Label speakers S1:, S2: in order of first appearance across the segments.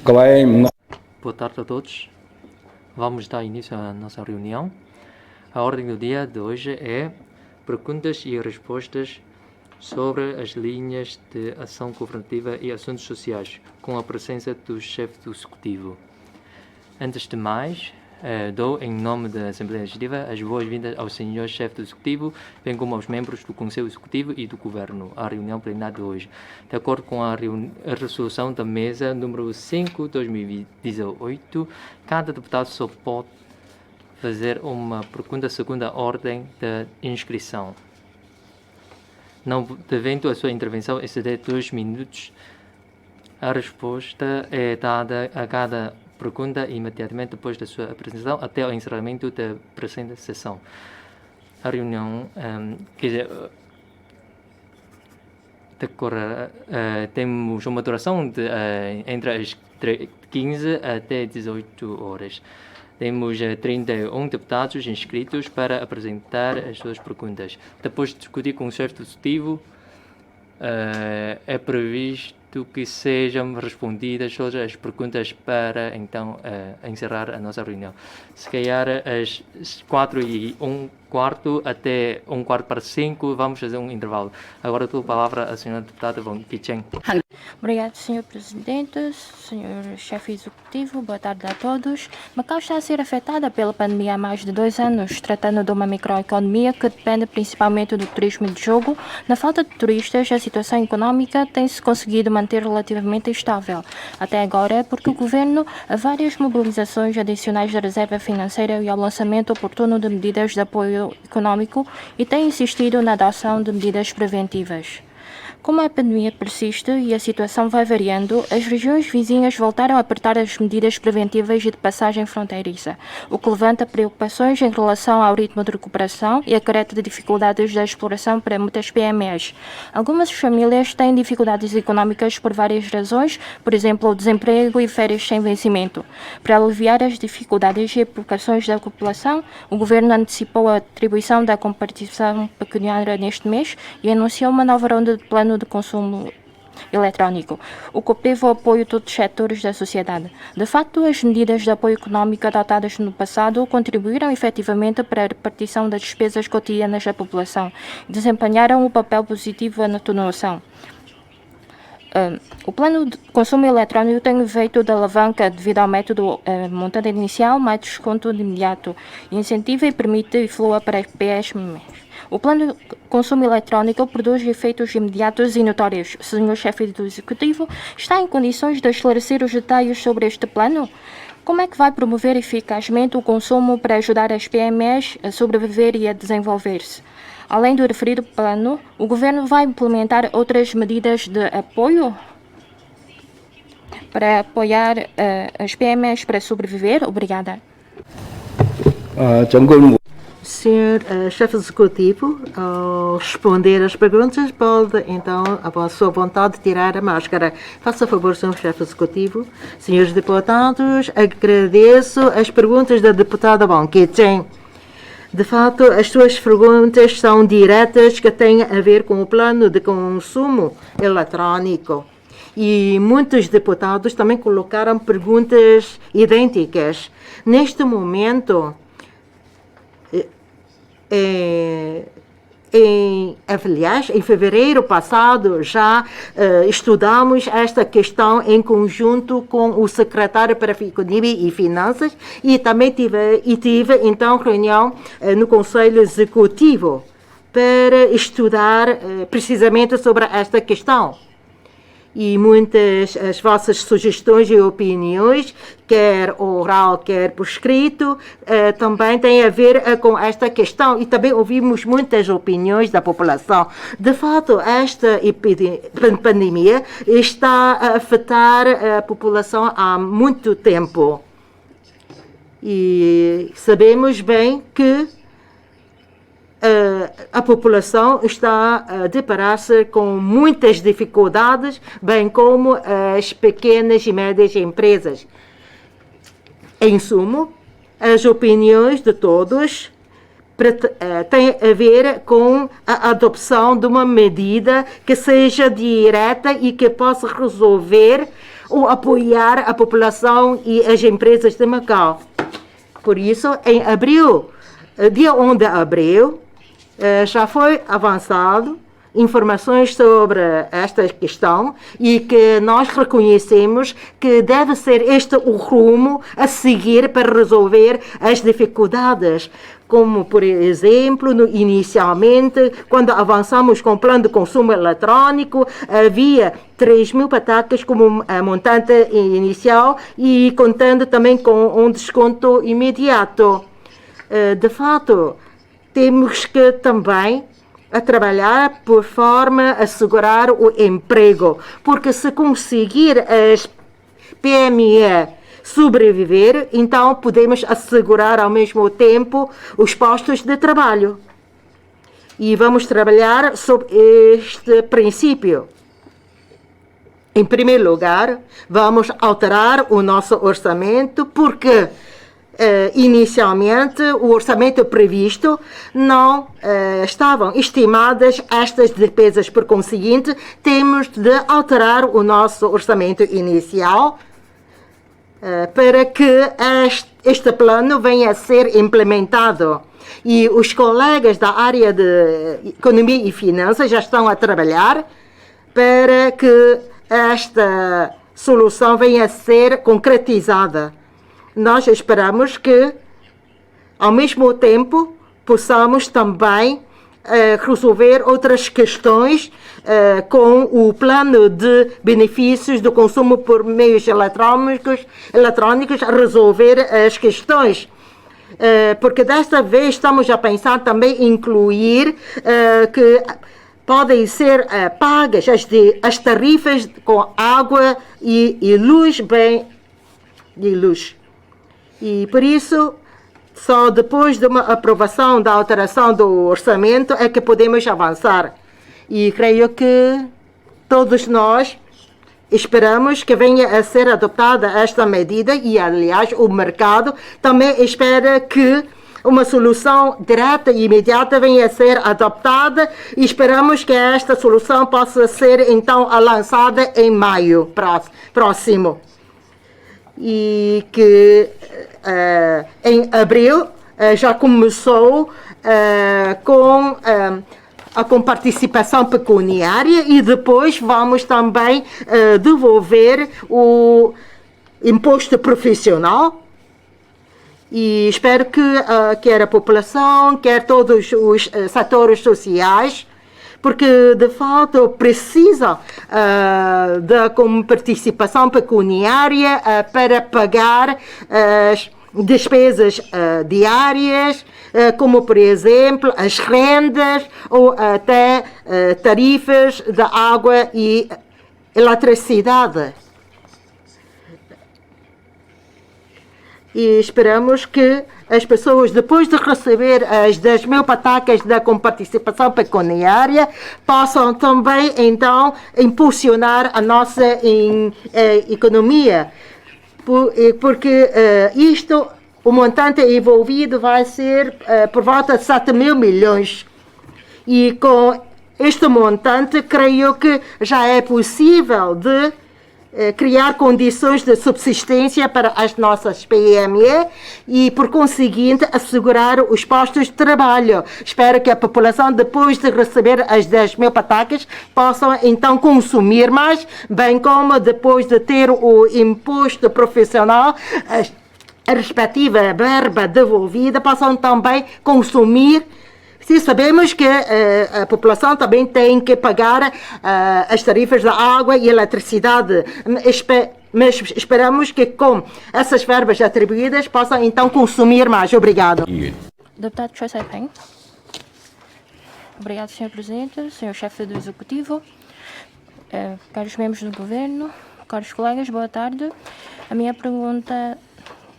S1: Boa tarde a todos. Vamos dar início à nossa reunião. A ordem do dia de hoje é perguntas e respostas sobre as linhas de ação governativa e assuntos sociais, com a presença do chefe do Executivo. Antes de mais, dou, em nome da Assembleia Legislativa, as boas-vindas ao senhor chefe do Executivo, bem como aos membros do Conselho Executivo e do Governo, à reunião plenária de hoje. De acordo com a resolução da mesa número 5/2018, cada deputado só pode fazer uma pergunta segundo a ordem de inscrição, não devendo a sua intervenção exceder 2 minutos. A resposta é dada a cada pergunta imediatamente depois da sua apresentação até o encerramento da presente sessão. A reunião decorrerá, temos uma duração de, entre as 15 até 18 horas. Temos 31 deputados inscritos para apresentar as suas perguntas. Depois de discutir com o chefe do Executivo, é previsto que sejam respondidas todas as perguntas para, então, encerrar a nossa reunião. Se calhar, às 4:15 até 4:45, vamos fazer um intervalo. Agora, dou a palavra à senhora deputada Wong Ki-cheng.
S2: Obrigado, Sr. Presidente, Sr. Chefe Executivo, boa tarde a todos. Macau está a ser afetada pela pandemia há mais de 2 anos, tratando de uma microeconomia que depende principalmente do turismo de jogo. Na falta de turistas, a situação econômica tem-se conseguido manter relativamente estável. Até agora, porque o Governo há várias mobilizações adicionais da reserva financeira e ao lançamento oportuno de medidas de apoio econômico e tem insistido na adoção de medidas preventivas. Como a pandemia persiste e a situação vai variando, as regiões vizinhas voltaram a apertar as medidas preventivas e de passagem fronteiriça, o que levanta preocupações em relação ao ritmo de recuperação e acarreta dificuldades da exploração para muitas PMEs. Algumas famílias têm dificuldades econômicas por várias razões, por exemplo, o desemprego e férias sem vencimento. Para aliviar as dificuldades e preocupações da população, o Governo antecipou a atribuição da comparticipação pecuniária neste mês e anunciou uma nova ronda de plano de consumo eletrónico, o que obteve o apoio de todos os setores da sociedade. De facto, as medidas de apoio econômico adotadas no passado contribuíram efetivamente para a repartição das despesas cotidianas da população e desempenharam um papel positivo na atenuação. O plano de consumo eletrónico tem efeito de alavanca devido ao método montante inicial mais desconto de imediato, incentiva e permite e flua para PMEs. O plano de consumo eletrónico produz efeitos imediatos e notórios. O Sr. Chefe do Executivo está em condições de esclarecer os detalhes sobre este plano? Como é que vai promover eficazmente o consumo para ajudar as PMEs a sobreviver e a desenvolver-se? Além do referido plano, o Governo vai implementar outras medidas de apoio para apoiar as PMEs para sobreviver? Obrigada.
S3: Senhor Chefe Executivo, ao responder às perguntas, pode, então, à sua vontade, tirar a máscara. Faça favor, Senhor Chefe Executivo. Senhores deputados, agradeço as perguntas da deputada Wong Ki-cheng. De fato, as suas perguntas são diretas, que têm a ver com o plano de consumo eletrónico. E muitos deputados também colocaram perguntas idênticas. Neste momento, aliás, em fevereiro passado, já estudamos esta questão em conjunto com o secretário para a Economia e Finanças e também tive então reunião no Conselho Executivo para estudar precisamente sobre esta questão. E muitas as vossas sugestões e opiniões, quer oral, quer por escrito, também têm a ver com esta questão. E também ouvimos muitas opiniões da população. De fato, esta pandemia está a afetar a população há muito tempo. E sabemos bem que a população está a deparar-se com muitas dificuldades, bem como as pequenas e médias empresas. Em sumo, as opiniões de todos têm a ver com a adopção de uma medida que seja direta e que possa resolver ou apoiar a população e as empresas de Macau. Por isso, em abril, dia 1 de abril, já foi avançado informações sobre esta questão e que nós reconhecemos que deve ser este o rumo a seguir para resolver as dificuldades. Como, por exemplo, inicialmente, quando avançamos com o plano de consumo eletrônico, havia 3.000 patacas como montante inicial e contando também com um desconto imediato. De fato, temos que também a trabalhar por forma a assegurar o emprego, porque se conseguir as PME sobreviver, então podemos assegurar ao mesmo tempo os postos de trabalho. E vamos trabalhar sobre este princípio. Em primeiro lugar, vamos alterar o nosso orçamento, porque inicialmente o orçamento previsto não estavam estimadas estas despesas. Por conseguinte, temos de alterar o nosso orçamento inicial para que este plano venha a ser implementado. E os colegas da área de economia e finanças já estão a trabalhar para que esta solução venha a ser concretizada. Nós esperamos que, ao mesmo tempo, possamos também resolver outras questões com o plano de benefícios do consumo por meios eletrônicos a resolver as questões. Porque desta vez estamos a pensar também em incluir que podem ser pagas as tarifas com água e luz, E por isso, só depois de uma aprovação da alteração do orçamento é que podemos avançar. E creio que todos nós esperamos que venha a ser adotada esta medida e, aliás, o mercado também espera que uma solução direta e imediata venha a ser adoptada e esperamos que esta solução possa ser, então, lançada em maio próximo. E que em abril já começou com participação pecuniária e depois vamos também devolver o imposto profissional. E espero que quer a população, quer todos os setores sociais, porque de fato precisa com participação pecuniária para pagar as despesas diárias, como por exemplo as rendas ou até tarifas da água e eletricidade. E esperamos que as pessoas, depois de receber as 10.000 patacas com participação pecuniária, possam também, então, impulsionar a nossa economia. Porque o montante envolvido vai ser por volta de 7.000 milhões. E com este montante, creio que já é possível de criar condições de subsistência para as nossas PME e, por conseguinte, assegurar os postos de trabalho. Espero que a população, depois de receber as 10.000 patacas, possam então consumir mais, bem como depois de ter o imposto profissional, a respectiva verba devolvida, possam também consumir. Sim, sabemos que a população também tem que pagar as tarifas da água e eletricidade, mas esperamos que com essas verbas atribuídas possam então consumir mais. Obrigado.
S2: Deputado Choi Sai-Peng. Obrigado, Sr. Presidente, Sr. Chefe do Executivo, caros membros do Governo, caros colegas, boa tarde. A minha pergunta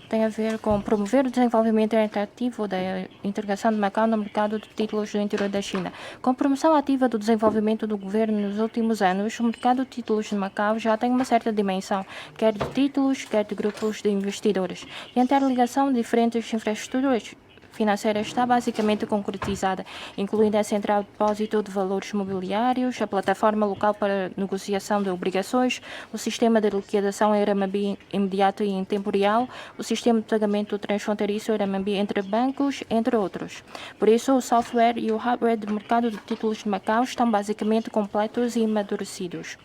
S2: tem a ver com promover o desenvolvimento interativo da integração de Macau no mercado de títulos do interior da China. Com a promoção ativa do desenvolvimento do governo nos últimos anos, o mercado de títulos de Macau já tem uma certa dimensão, quer de títulos, quer de grupos de investidores. E a interligação de diferentes infraestruturas financeira está basicamente concretizada, incluindo a Central de Depósito de Valores Mobiliários, a plataforma local para negociação de obrigações, o sistema de liquidação em RMB imediato e em tempo real, o sistema de pagamento transfronteiriço RMB entre bancos, entre outros. Por isso, o software e o hardware do mercado de títulos de Macau estão basicamente completos e amadurecidos.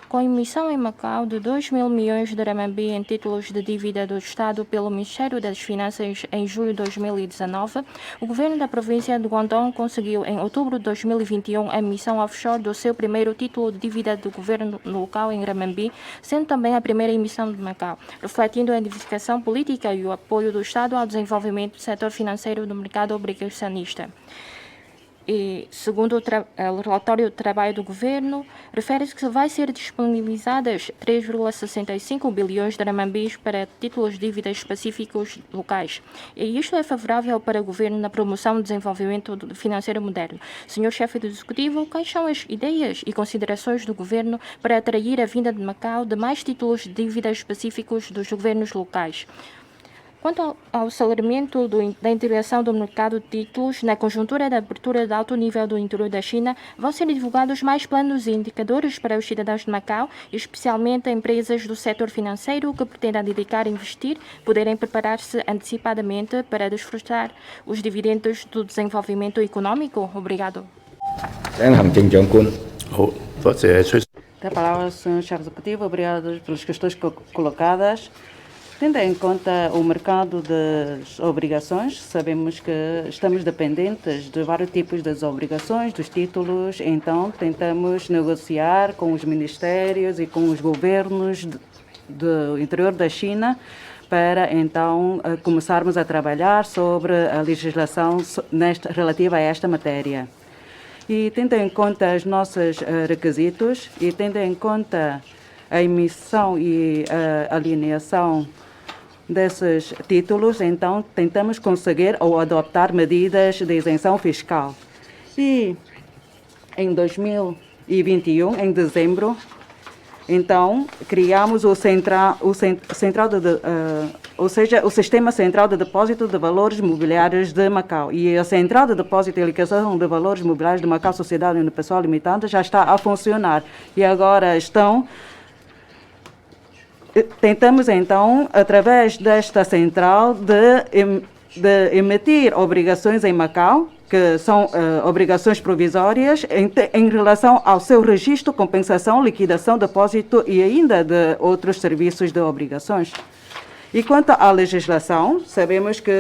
S2: Com a emissão em Macau de 2 mil milhões de RMB em títulos de dívida do Estado pelo Ministério das Finanças em julho de 2019, o governo da província de Guangdong conseguiu, em outubro de 2021, a emissão offshore do seu primeiro título de dívida do governo local em RMB, sendo também a primeira emissão de Macau, refletindo a diversificação política e o apoio do Estado ao desenvolvimento do setor financeiro do mercado obrigacionista. E, segundo o relatório de trabalho do governo, refere-se que vai ser disponibilizadas 3,65 bilhões de RMB para títulos de dívida específicos locais. E isto é favorável para o governo na promoção do desenvolvimento financeiro moderno. Senhor chefe do Executivo, quais são as ideias e considerações do governo para atrair a vinda de Macau de mais títulos de dívida específicos dos governos locais? Quanto ao aceleramento da integração do mercado de títulos, na conjuntura da abertura de alto nível do interior da China, vão ser divulgados mais planos e indicadores para os cidadãos de Macau, especialmente empresas do setor financeiro que pretendam dedicar a investir, poderem preparar-se antecipadamente para desfrutar os dividendos do desenvolvimento econômico. Obrigado.
S4: Da palavra, Sr. Chefe Executivo, obrigado pelas questões colocadas. Tendo em conta o mercado das obrigações, sabemos que estamos dependentes de vários tipos de obrigações, dos títulos, então tentamos negociar com os ministérios e com os governos do interior da China para então começarmos a trabalhar sobre a legislação relativa a esta matéria. E tendo em conta os nossos requisitos e tendo em conta a emissão e a alineação desses títulos, então tentamos conseguir ou adotar medidas de isenção fiscal. E em 2021, em dezembro, então criamos o Sistema Central de Depósito de Valores Mobiliários de Macau. E a Central de Depósito e Liquidação de Valores Mobiliários de Macau, Sociedade Unipessoal Limitada, já está a funcionar. E agora tentamos, então, através desta central, de emitir obrigações em Macau, que são obrigações provisórias, em relação ao seu registro, compensação, liquidação, depósito e ainda de outros serviços de obrigações. E quanto à legislação, sabemos que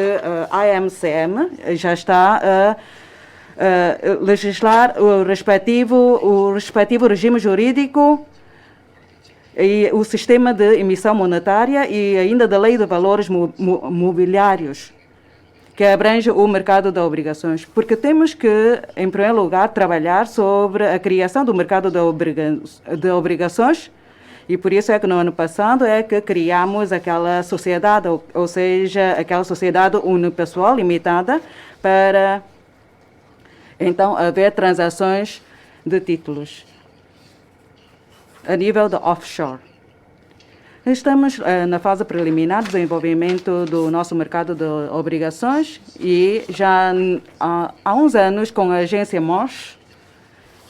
S4: a AMCM já está a legislar o respectivo regime jurídico e o sistema de emissão monetária e ainda da lei de valores mobiliários, que abrange o mercado de obrigações. Porque temos que, em primeiro lugar, trabalhar sobre a criação do mercado de obrigações, e por isso é que no ano passado é que criamos aquela sociedade, ou seja, aquela sociedade unipessoal limitada, para então haver transações de títulos a nível de offshore. Estamos na fase preliminar de desenvolvimento do nosso mercado de obrigações e já há uns anos com a agência Mosh,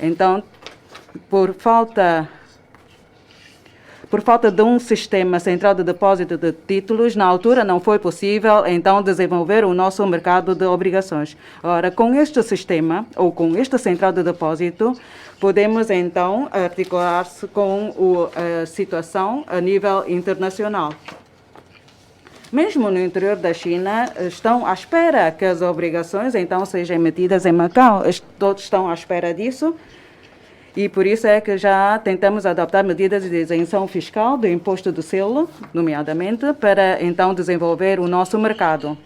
S4: então, por falta de um sistema central de depósito de títulos, na altura não foi possível, então, desenvolver o nosso mercado de obrigações. Ora, com este sistema, ou com esta central de depósito, podemos, então, articular-se com a situação a nível internacional. Mesmo no interior da China, estão à espera que as obrigações, então, sejam emitidas em Macau. Todos estão à espera disso. E por isso é que já tentamos adoptar medidas de isenção fiscal do imposto do selo, nomeadamente, para então desenvolver o nosso mercado.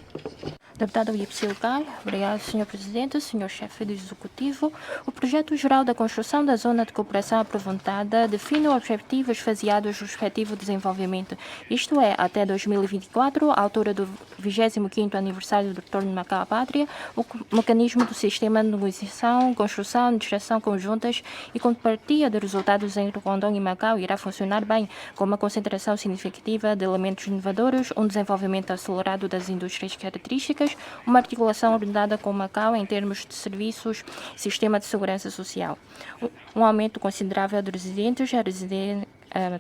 S2: Deputado Yipsilkai, obrigado, Sr. Presidente, Sr. Chefe do Executivo. O Projeto Geral da Construção da Zona de Cooperação Aprofundada define objetivos faseados do respectivo desenvolvimento, isto é, até 2024, à altura do 25º aniversário do retorno de Macau à Pátria, o mecanismo do sistema de negociação, construção, administração conjuntas e contrapartida de resultados entre Guangdong e Macau irá funcionar bem, com uma concentração significativa de elementos inovadores, um desenvolvimento acelerado das indústrias características, regiões, uma articulação ordenada com Macau em termos de serviços e sistema de segurança social, um aumento considerável de residentes a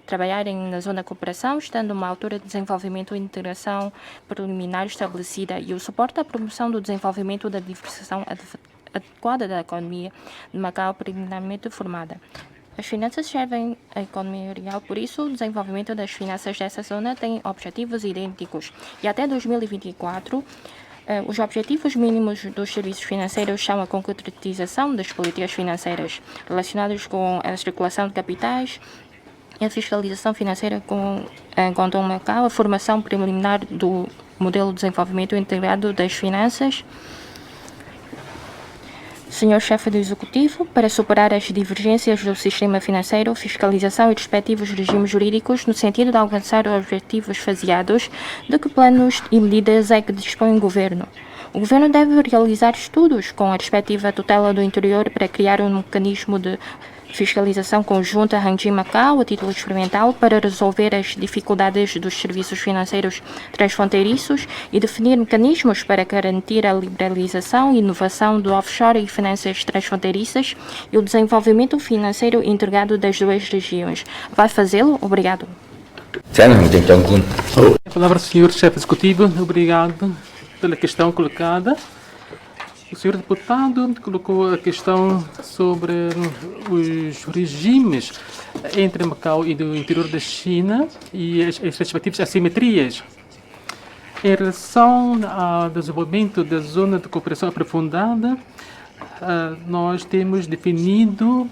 S2: trabalharem na zona de cooperação, estando uma altura de desenvolvimento e integração preliminar estabelecida e o suporte à promoção do desenvolvimento da diversificação adequada da economia de Macau preliminarmente formada. As finanças servem à economia real, por isso o desenvolvimento das finanças dessa zona tem objetivos idênticos e até 2024 os objetivos mínimos dos serviços financeiros são a concretização das políticas financeiras relacionadas com a circulação de capitais, a fiscalização financeira com Condom Macau, a formação preliminar do modelo de desenvolvimento integrado das finanças. Senhor Chefe do Executivo, para superar as divergências do sistema financeiro, fiscalização e respectivos regimes jurídicos no sentido de alcançar os objetivos faseados, de que planos e medidas é que dispõe o Governo? O Governo deve realizar estudos com a respectiva tutela do interior para criar um mecanismo de fiscalização conjunta Hangzhou-Macau a título experimental para resolver as dificuldades dos serviços financeiros transfronteiriços e definir mecanismos para garantir a liberalização e inovação do offshore e finanças transfronteiriças e o desenvolvimento financeiro integrado das duas regiões. Vai fazê-lo? Obrigado.
S5: A palavra ao Sr. Chefe Executivo. Obrigado pela questão colocada. O senhor deputado colocou a questão sobre os regimes entre Macau e do interior da China e as respectivas assimetrias. Em relação ao desenvolvimento da zona de cooperação aprofundada, nós temos definido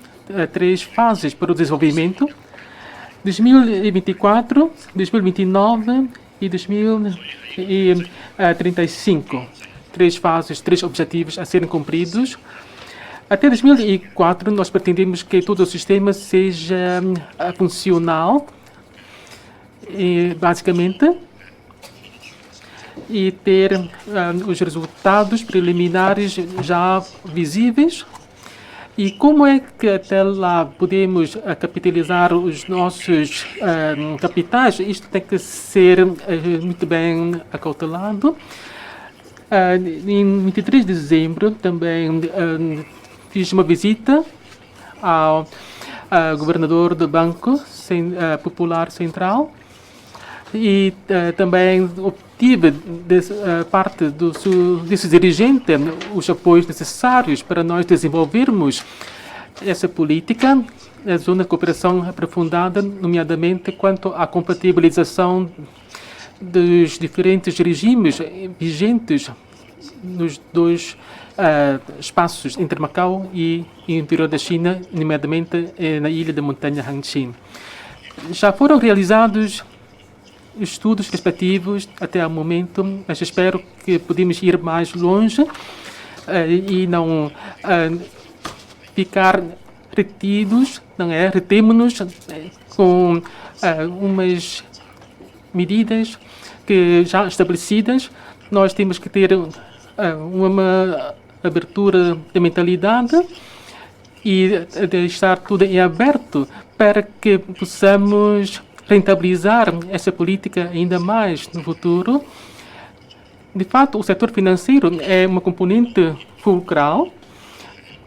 S5: 3 fases para o desenvolvimento: 2024, 2029 e 2035. 3 fases, 3 objetivos a serem cumpridos. Até 2004, nós pretendemos que todo o sistema seja funcional, basicamente, e ter os resultados preliminares já visíveis. E como é que até lá podemos capitalizar os nossos capitais? Isto tem que ser muito bem acautelado. Em 23 de dezembro também fiz uma visita ao governador do Banco Popular Central e também obtive parte desse dirigente os apoios necessários para nós desenvolvermos essa política, a zona de cooperação aprofundada, nomeadamente quanto à compatibilização dos diferentes regimes vigentes nos 2 espaços entre Macau e o interior da China, nomeadamente na ilha da montanha Hangzhou. Já foram realizados estudos respectivos até ao momento, mas espero que podemos ir mais longe e não ficar retidos, retemos-nos com umas medidas que já estabelecidas. Nós temos que ter uma abertura de mentalidade e deixar tudo em aberto para que possamos rentabilizar essa política ainda mais no futuro. De fato, o setor financeiro é uma componente fulcral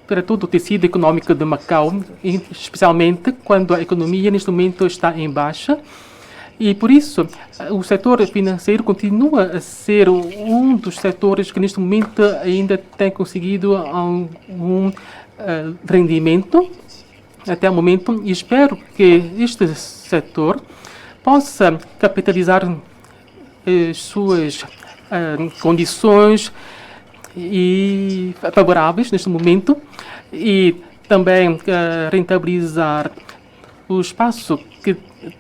S5: para todo o tecido econômico de Macau, especialmente quando a economia neste momento está em baixa. E, por isso, o setor financeiro continua a ser um dos setores que, neste momento, ainda tem conseguido um rendimento até o momento. E espero que este setor possa capitalizar as suas condições favoráveis neste momento e também rentabilizar o espaço que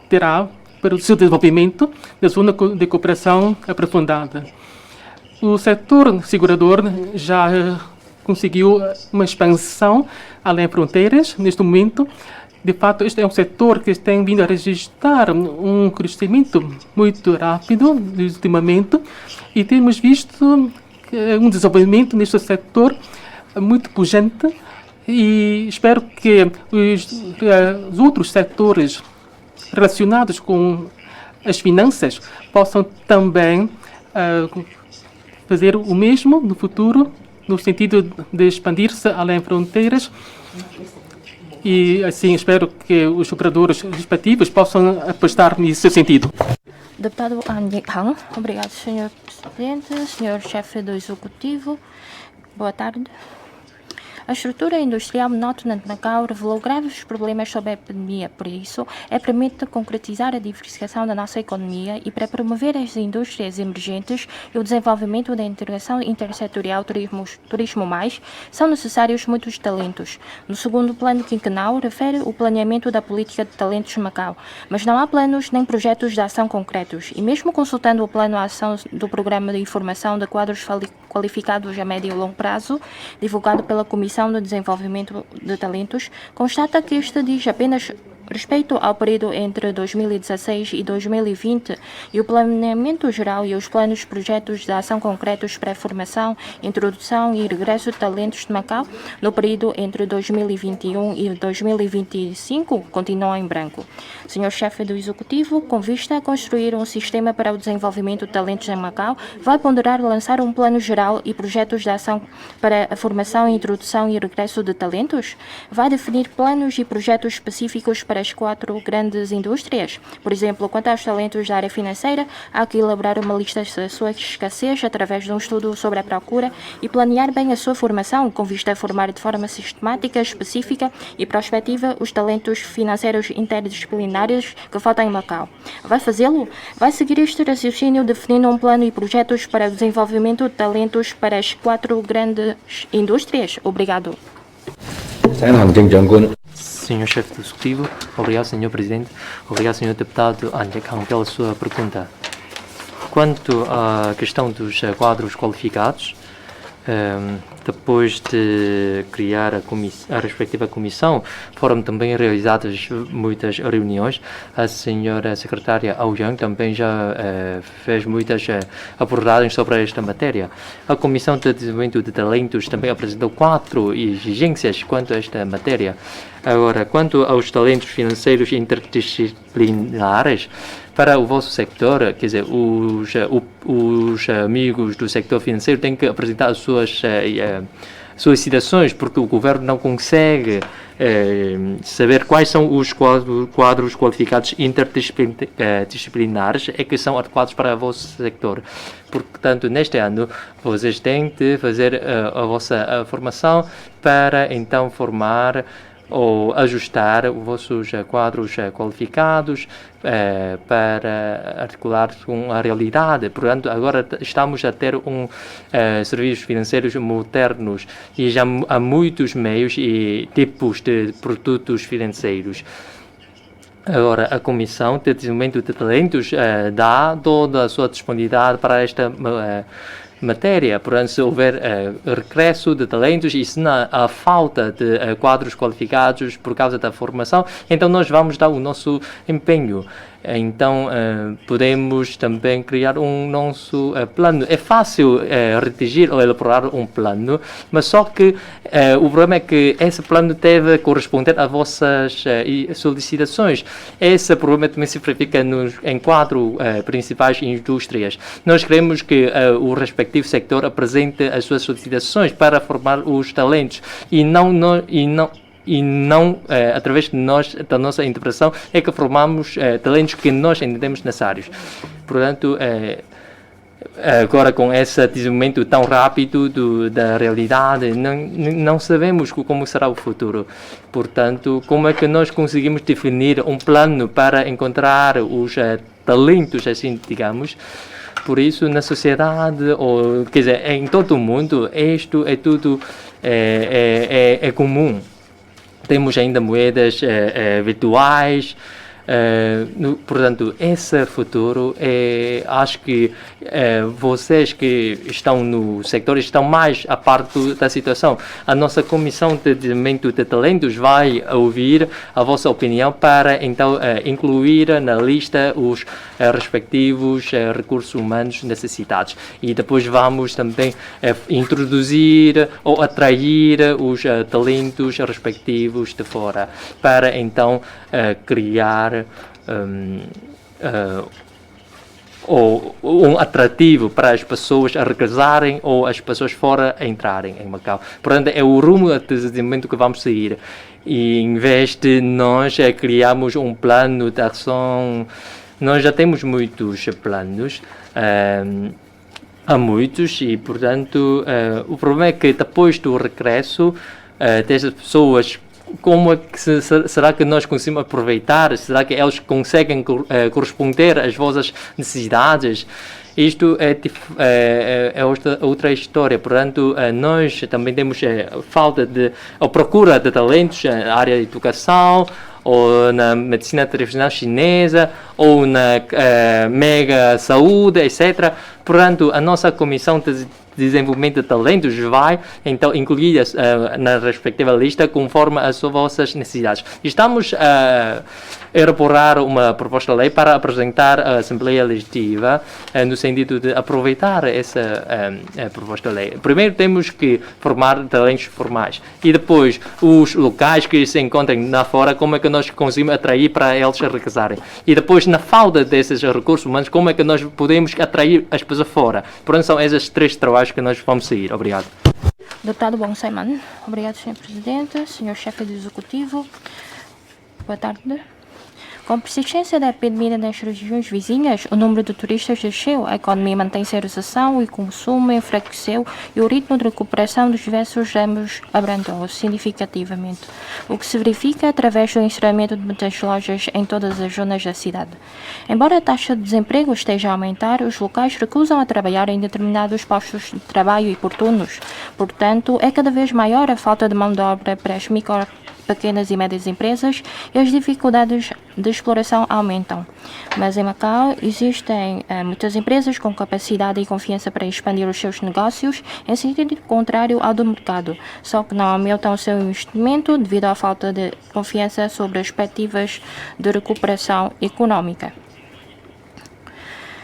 S5: terá para o seu desenvolvimento da zona de cooperação aprofundada. O setor segurador já conseguiu uma expansão além fronteiras neste momento. De fato, este é um setor que tem vindo a registrar um crescimento muito rápido ultimamente e temos visto um desenvolvimento neste setor muito pujante e espero que os outros setores relacionados com as finanças possam também fazer o mesmo no futuro, no sentido de expandir-se além fronteiras. E assim espero que os operadores respectivos possam apostar nesse sentido.
S2: Deputado Anh Nhật Hằng. Obrigado, Sr. Presidente, Sr. Chefe do Executivo. Boa tarde. A estrutura industrial monótona de Macau revelou graves problemas sob a pandemia, por isso, permite concretizar a diversificação da nossa economia e para promover as indústrias emergentes e o desenvolvimento da integração intersetorial turismo mais, são necessários muitos talentos. No segundo plano quinquenal, refere o planeamento da política de talentos de Macau, mas não há planos nem projetos de ação concretos, e mesmo consultando o plano de ação do Programa de Informação de Quadros Qualificados a Médio e Longo Prazo, divulgado pela Comissão de Desenvolvimento de Talentos, constata que este diz apenas respeito ao período entre 2016 e 2020 e o planeamento geral e os planos projetos de ação concretos para a formação, introdução e regresso de talentos de Macau no período entre 2021 e 2025 continuam em branco. Senhor Chefe do Executivo, com vista a construir um sistema para o desenvolvimento de talentos em Macau, vai ponderar lançar um plano geral e projetos de ação para a formação, introdução e regresso de talentos? Vai definir planos e projetos específicos para as 4 grandes indústrias? Por exemplo, quanto aos talentos da área financeira, há que elaborar uma lista da sua escassez através de um estudo sobre a procura e planear bem a sua formação, com vista a formar de forma sistemática, específica e prospectiva os talentos financeiros interdisciplinares que faltam em Macau. Vai fazê-lo? Vai seguir este raciocínio definindo um plano e projetos para o desenvolvimento de talentos para as 4 grandes indústrias? Obrigado.
S1: Senhor Chefe do Executivo, obrigado, Senhor Presidente, obrigado, Senhor Deputado Anh Nhật Hằng, pela sua pergunta. Quanto à questão dos quadros qualificados, depois de criar a respectiva comissão, foram também realizadas muitas reuniões. A senhora secretária Aoyang também já fez muitas abordagens sobre esta matéria. A Comissão de Desenvolvimento de Talentos também apresentou 4 exigências quanto a esta matéria. Agora, quanto aos talentos financeiros interdisciplinares, para o vosso sector, quer dizer, os amigos do sector financeiro têm que apresentar as suas solicitações, porque o governo não consegue saber quais são os quadros qualificados interdisciplinares que são adequados para o vosso sector. Portanto, neste ano, vocês têm de fazer a vossa formação para então formar ou ajustar os vossos quadros qualificados para articular com a realidade. Portanto, agora estamos a ter serviços financeiros modernos e já há muitos meios e tipos de produtos financeiros. Agora, a Comissão de Desenvolvimento de Talentos dá toda a sua disponibilidade para esta matéria. Portanto, se houver regresso de talentos e se não há falta de quadros qualificados por causa da formação, então nós vamos dar o nosso empenho. Então, podemos também criar um nosso plano. É fácil redigir ou elaborar um plano, mas só que o problema é que esse plano deve corresponder às vossas solicitações. Esse problema também se verifica em 4 principais indústrias. Nós queremos que o respectivo sector apresente as suas solicitações para formar os talentos e não através de da nossa interpretação, é que formamos talentos que nós entendemos necessários. Portanto, agora com esse desenvolvimento tão rápido da realidade, não sabemos como será o futuro. Portanto, como é que nós conseguimos definir um plano para encontrar os talentos, assim digamos? Por isso, na sociedade, ou quer dizer, em todo o mundo, isto é tudo comum. Temos ainda moedas virtuais. Portanto, esse futuro, acho que vocês que estão no sector estão mais a parte da situação. A nossa Comissão de Desenvolvimento de Talentos vai ouvir a vossa opinião para então incluir na lista os respectivos recursos humanos necessitados. E depois vamos também introduzir ou atrair os talentos respectivos de fora para então criar ou um atrativo para as pessoas a regressarem ou as pessoas fora a entrarem em Macau. Portanto, é o rumo de desenvolvimento que vamos seguir. E em vez de nós criarmos um plano de ação, nós já temos muitos planos, há muitos, e portanto o problema é que depois do regresso dessas pessoas, como é que será que nós conseguimos aproveitar? Será que eles conseguem corresponder às vossas necessidades? Isto é outra história. Portanto, nós também temos a procura de talentos na área de educação, ou na medicina tradicional chinesa, ou na mega saúde, etc. Portanto, a nossa comissão de desenvolvimento de talentos vai então incluir na respectiva lista conforme as vossas necessidades. Estamos a elaborar uma proposta de lei para apresentar à Assembleia Legislativa no sentido de aproveitar essa proposta de lei. Primeiro temos que formar talentos formais e depois os locais que se encontram lá fora, como é que nós conseguimos atrair para eles regressarem. E depois, na falta desses recursos humanos, como é que nós podemos atrair as pessoas fora. Portanto, são esses 3 trabalhos que nós vamos seguir. Obrigado.
S2: Deputado Bonsaiman. Obrigado, Sr. Presidente. Sr. Chefe do Executivo. Boa tarde. Com a persistência da epidemia nas regiões vizinhas, o número de turistas desceu, a economia mantém-se em recessão, o consumo enfraqueceu e o ritmo de recuperação dos diversos ramos abrandou significativamente, o que se verifica através do encerramento de muitas lojas em todas as zonas da cidade. Embora a taxa de desemprego esteja a aumentar, os locais recusam a trabalhar em determinados postos de trabalho e por turnos. Portanto, é cada vez maior a falta de mão de obra para as pequenas e médias empresas e as dificuldades de exploração aumentam. Mas em Macau existem muitas empresas com capacidade e confiança para expandir os seus negócios em sentido contrário ao do mercado, só que não aumentam o seu investimento devido à falta de confiança sobre as perspectivas de recuperação econômica.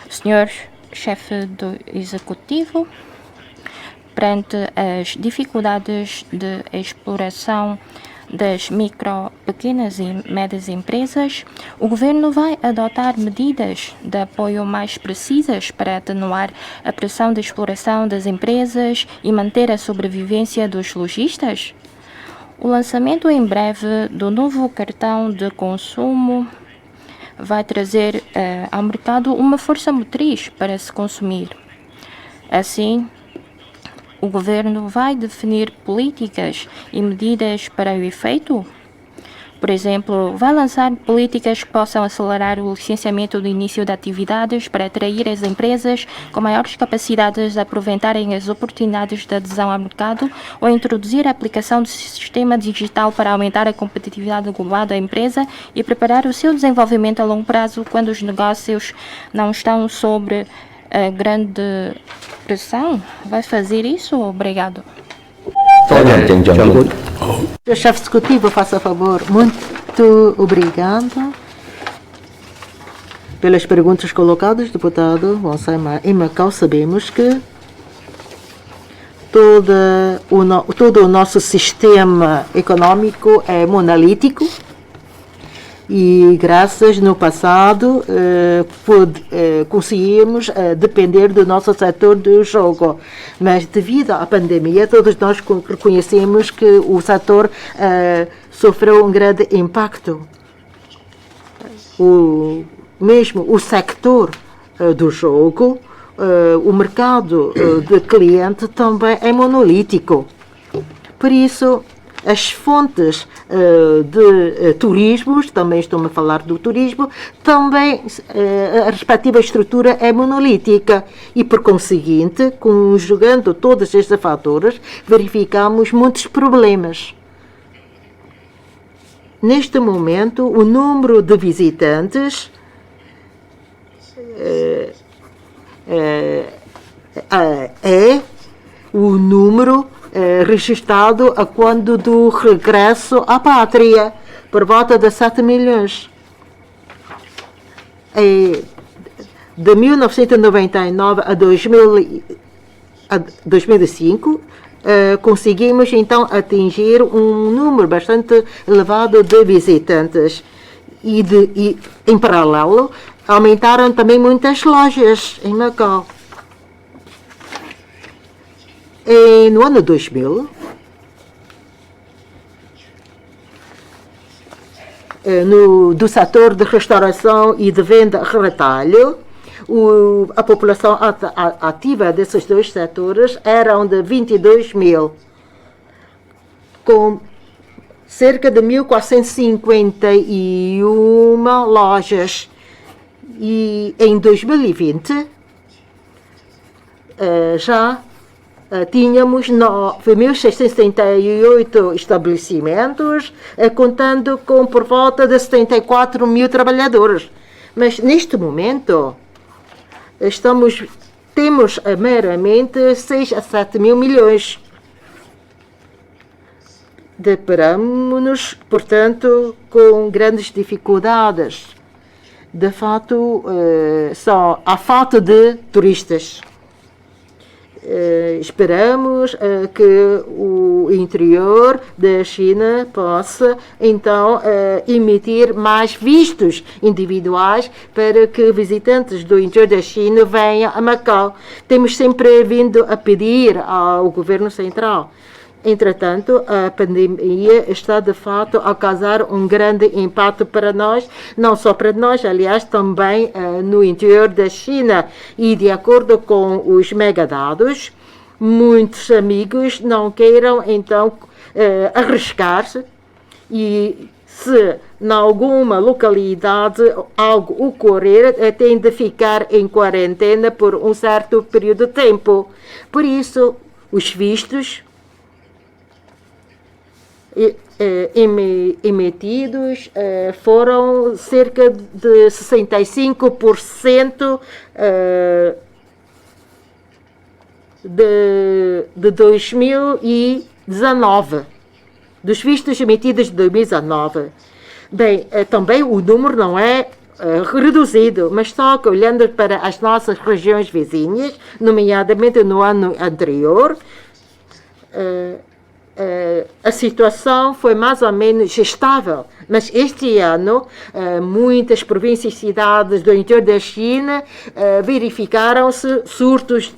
S2: Senhor Chefe do Executivo, perante as dificuldades de exploração das micro, pequenas e médias empresas, o Governo vai adotar medidas de apoio mais precisas para atenuar a pressão de exploração das empresas e manter a sobrevivência dos lojistas? O lançamento em breve do novo cartão de consumo vai trazer ao mercado uma força motriz para se consumir. Assim, o Governo vai definir políticas e medidas para o efeito? Por exemplo, vai lançar políticas que possam acelerar o licenciamento do início de atividades para atrair as empresas com maiores capacidades de aproveitarem as oportunidades de adesão ao mercado ou introduzir a aplicação do sistema digital para aumentar a competitividade global da empresa e preparar o seu desenvolvimento a longo prazo quando os negócios não estão sobre a grande pressão? Vai fazer isso? Obrigado.
S3: O chefe executivo, faça favor. Muito obrigado pelas perguntas colocadas, deputado Bonsaiman. Em Macau sabemos que todo o nosso sistema econômico é monolítico. E graças no passado conseguimos depender do nosso setor do jogo. Mas devido à pandemia, todos nós reconhecemos que o setor sofreu um grande impacto. Mesmo o sector do jogo, o mercado de cliente também é monolítico. Por isso, as fontes de turismos, também estou a falar do turismo, também a respectiva estrutura é monolítica e, por conseguinte, conjugando todos estes fatores, verificamos muitos problemas. Neste momento, o número de visitantes é o número registrado a quando do regresso à pátria, por volta de 7 milhões. De 1999 a 2005, conseguimos então atingir um número bastante elevado de visitantes e em paralelo aumentaram também muitas lojas em Macau. No ano 2000, do setor de restauração e de venda a retalho, a população ativa desses dois setores eram de 22 mil, com cerca de 1.451 lojas. E em 2020 já tínhamos 9.678 estabelecimentos, contando com por volta de 74 mil trabalhadores. Mas neste momento temos meramente 6 a 7 mil milhões. Deparamos-nos, portanto, com grandes dificuldades. De fato, só a falta de turistas. Esperamos que o interior da China possa, então, emitir mais vistos individuais para que visitantes do interior da China venham a Macau. Temos sempre vindo a pedir ao governo central. Entretanto, a pandemia está, de fato, a causar um grande impacto para nós, não só para nós, aliás, também no interior da China. E, de acordo com os megadados, muitos amigos não queiram, então, arriscar-se e, se em alguma localidade algo ocorrer, tem de ficar em quarentena por um certo período de tempo. Por isso, os vistos emitidos foram cerca de 65% de 2019, dos vistos emitidos de 2019. Bem, também o número não é reduzido, mas só que olhando para as nossas regiões vizinhas, nomeadamente no ano anterior, a situação foi mais ou menos estável, mas este ano muitas províncias e cidades do interior da China verificaram-se surtos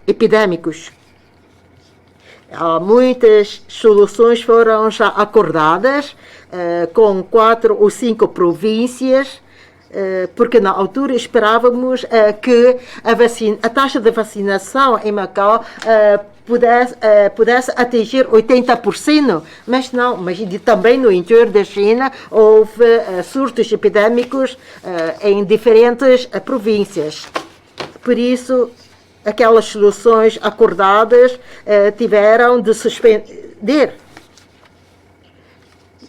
S3: epidêmicos. Muitas soluções foram já acordadas com 4 ou 5 províncias, porque na altura esperávamos que a taxa de vacinação em Macau pudesse atingir 80%, mas não, mas também no interior da China houve surtos epidêmicos em diferentes províncias. Por isso, aquelas soluções acordadas tiveram de suspender.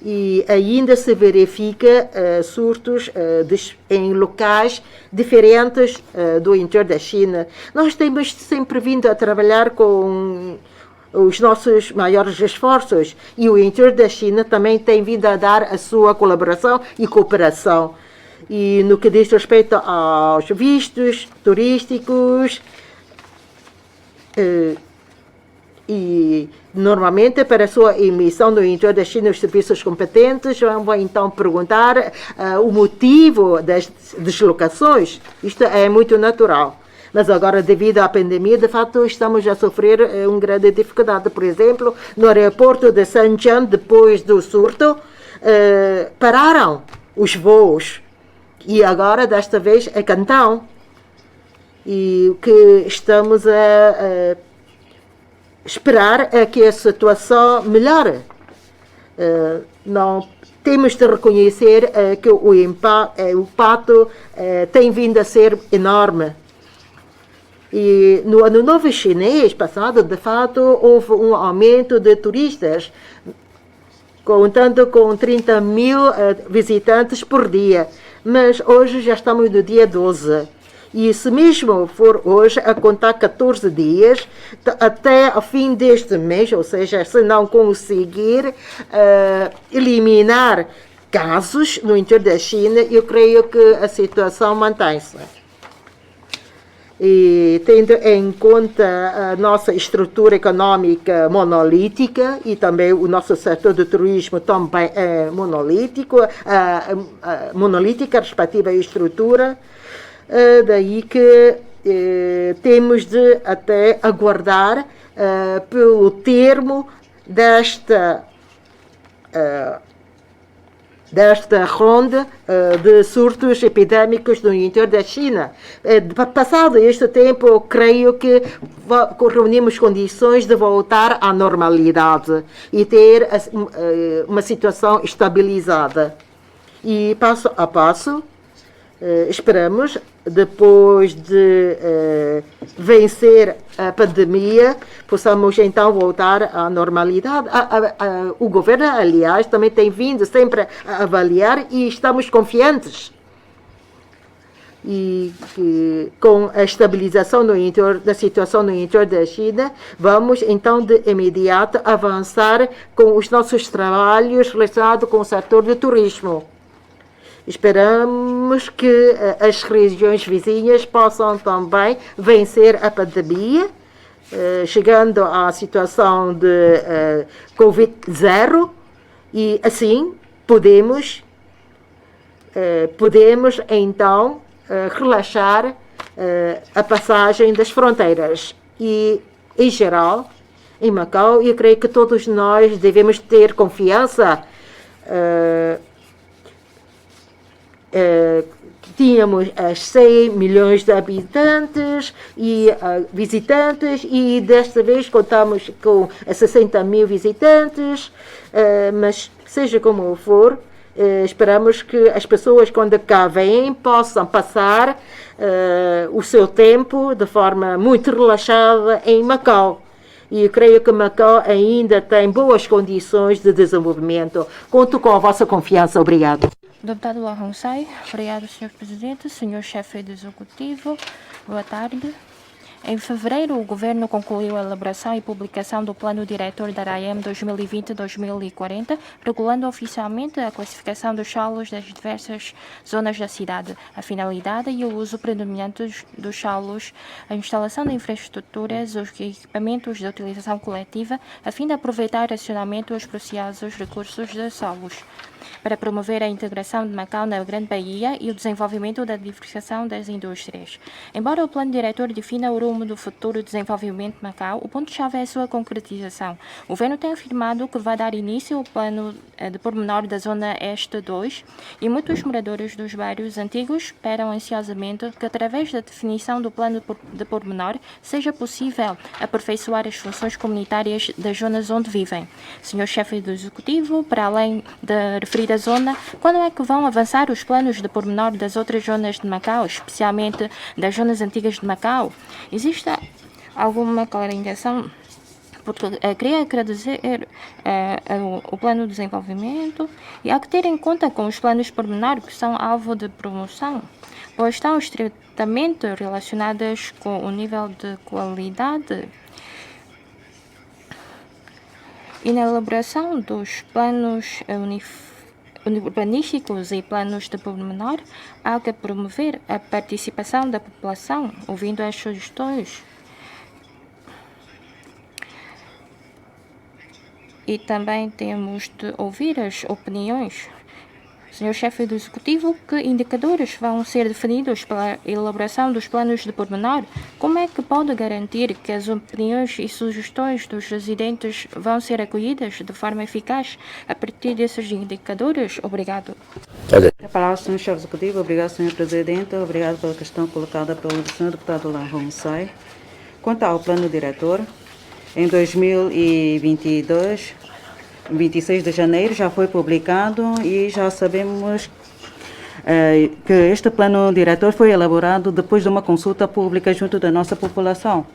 S3: E ainda se verifica surtos em locais diferentes do interior da China. Nós temos sempre vindo a trabalhar com os nossos maiores esforços e o interior da China também tem vindo a dar a sua colaboração e cooperação. E no que diz respeito aos vistos turísticos, e normalmente para a sua emissão no interior da China os serviços competentes vão então perguntar o motivo das deslocações. Isto é muito natural. Mas agora, devido à pandemia, de fato, estamos a sofrer uma grande dificuldade. Por exemplo, no aeroporto de Shenzhen, depois do surto, pararam os voos. E agora, desta vez, é Cantão. E o que estamos a esperar é que a situação melhore. Não temos de reconhecer que o impacto tem vindo a ser enorme. E no Ano Novo Chinês passado, de fato, houve um aumento de turistas, contando com 30 mil visitantes por dia. Mas hoje já estamos no dia 12. E se mesmo for hoje a contar 14 dias, até ao fim deste mês, ou seja, se não conseguir eliminar casos no interior da China, eu creio que a situação mantém-se. e tendo em conta a nossa estrutura econômica monolítica e também o nosso setor do turismo também é monolítico, monolítica a respectiva estrutura, daí que temos de até aguardar pelo termo desta ronda de surtos epidémicos no interior da China. Passado este tempo, eu creio que reunimos condições de voltar à normalidade e ter uma situação estabilizada. E passo a passo, esperamos, depois de vencer a pandemia, possamos então voltar à normalidade. O governo, aliás, também tem vindo sempre a avaliar e estamos confiantes. E que, com a estabilização da situação no interior da China, vamos então de imediato avançar com os nossos trabalhos relacionados com o setor do turismo. Esperamos que as regiões vizinhas possam também vencer a pandemia, chegando à situação de Covid-0, e assim podemos então relaxar a passagem das fronteiras. E, em geral, em Macau, eu creio que todos nós devemos ter confiança. Tínhamos 100 milhões de habitantes e visitantes, e desta vez contamos com 60 mil visitantes, mas seja como for, esperamos que as pessoas, quando cá vêm, possam passar o seu tempo de forma muito relaxada em Macau. E eu creio que Macau ainda tem boas condições de desenvolvimento. Conto com a vossa confiança. Obrigado.
S2: Deputado Wang Sai, obrigado, Sr. Presidente, Sr. Chefe do Executivo, boa tarde. Em fevereiro, o Governo concluiu a elaboração e publicação do Plano Diretor da ARAEM 2020-2040, regulando oficialmente a classificação dos solos das diversas zonas da cidade, a finalidade e o uso predominante dos solos, a instalação de infraestruturas, os equipamentos de utilização coletiva, a fim de aproveitar racionalmente os preciosos recursos de solos, para promover a integração de Macau na Grande Baía e o desenvolvimento da diversificação das indústrias. Embora o Plano Diretor defina o rumo do futuro desenvolvimento de Macau, o ponto-chave é a sua concretização. O governo tem afirmado que vai dar início ao plano de pormenor da Zona Este 2 e muitos moradores dos bairros antigos esperam ansiosamente que, através da definição do plano de pormenor, seja possível aperfeiçoar as funções comunitárias das zonas onde vivem. Senhor Chefe do Executivo, para além da referida zona, quando é que vão avançar os planos de pormenor das outras zonas de Macau, especialmente das zonas antigas de Macau? Existe alguma clarificação? Porque queria agradecer o plano de desenvolvimento e há que ter em conta com os planos de pormenor que são alvo de promoção, pois estão estritamente relacionadas com o nível de qualidade. E na elaboração dos planos urbanísticos e planos de pormenor, há que promover a participação da população, ouvindo as sugestões. E também temos de ouvir as opiniões. Senhor Chefe do Executivo, que indicadores vão ser definidos para a elaboração dos planos de pormenor? Como é que pode garantir que as opiniões e sugestões dos residentes vão ser acolhidas de forma eficaz a partir desses indicadores? Obrigado.
S4: A palavra, Sr. Chefe Executivo. Obrigado, Sr. Presidente. Obrigado pela questão colocada pelo Sr. Deputado Wang Sai. Quanto ao plano diretor, em 2022, 26 de janeiro, já foi publicado e já sabemos que este plano diretor foi elaborado depois de uma consulta pública junto da nossa população.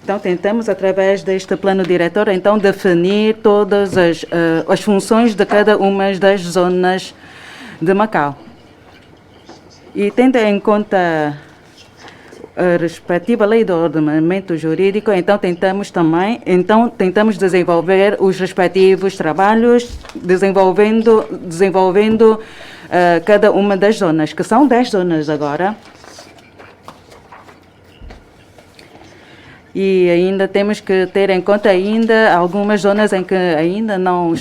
S4: Então, tentamos, através deste plano diretor, então, definir todas as funções de cada uma das zonas de Macau. E tendo em conta a respectiva lei do ordenamento jurídico, então tentamos desenvolver os respectivos trabalhos, desenvolvendo cada uma das zonas, que são 10 zonas agora. E ainda temos que ter em conta ainda algumas zonas em que ainda não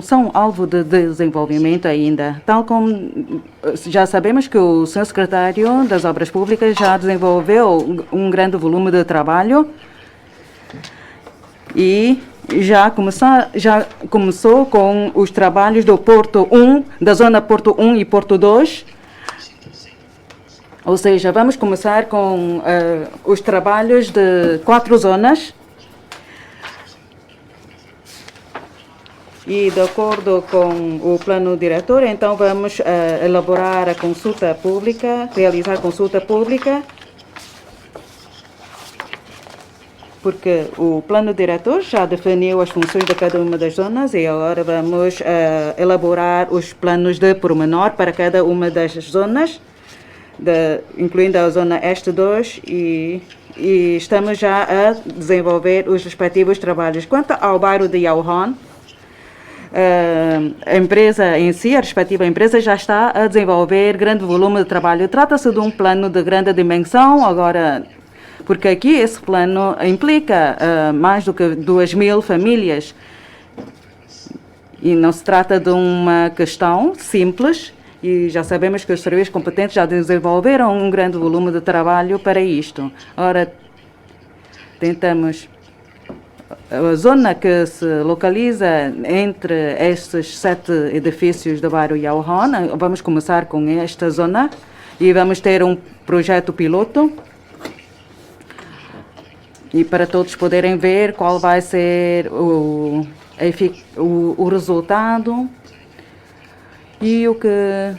S4: são alvo de desenvolvimento ainda. Tal como já sabemos que o Sr. Secretário das Obras Públicas já desenvolveu um grande volume de trabalho e já começou com os trabalhos do Porto 1, da zona Porto 1 e Porto 2. Ou seja, vamos começar com os trabalhos de 4 zonas. E, de acordo com o plano diretor, então vamos elaborar a consulta pública, realizar consulta pública, porque o plano diretor já definiu as funções de cada uma das zonas e agora vamos elaborar os planos de pormenor para cada uma das zonas, incluindo a zona Este 2 e estamos já a desenvolver os respectivos trabalhos. Quanto ao bairro de Yauhon, a empresa em si, a respectiva empresa, já está a desenvolver grande volume de trabalho. Trata-se de um plano de grande dimensão, agora, porque aqui esse plano implica mais do que 2.000 famílias. E não se trata de uma questão simples, e já sabemos que os serviços competentes já desenvolveram um grande volume de trabalho para isto. Ora, tentamos... A zona que se localiza entre estes 7 edifícios do bairro Yauhon, vamos começar com esta zona e vamos ter um projeto piloto e para todos poderem ver qual vai ser o resultado. E o que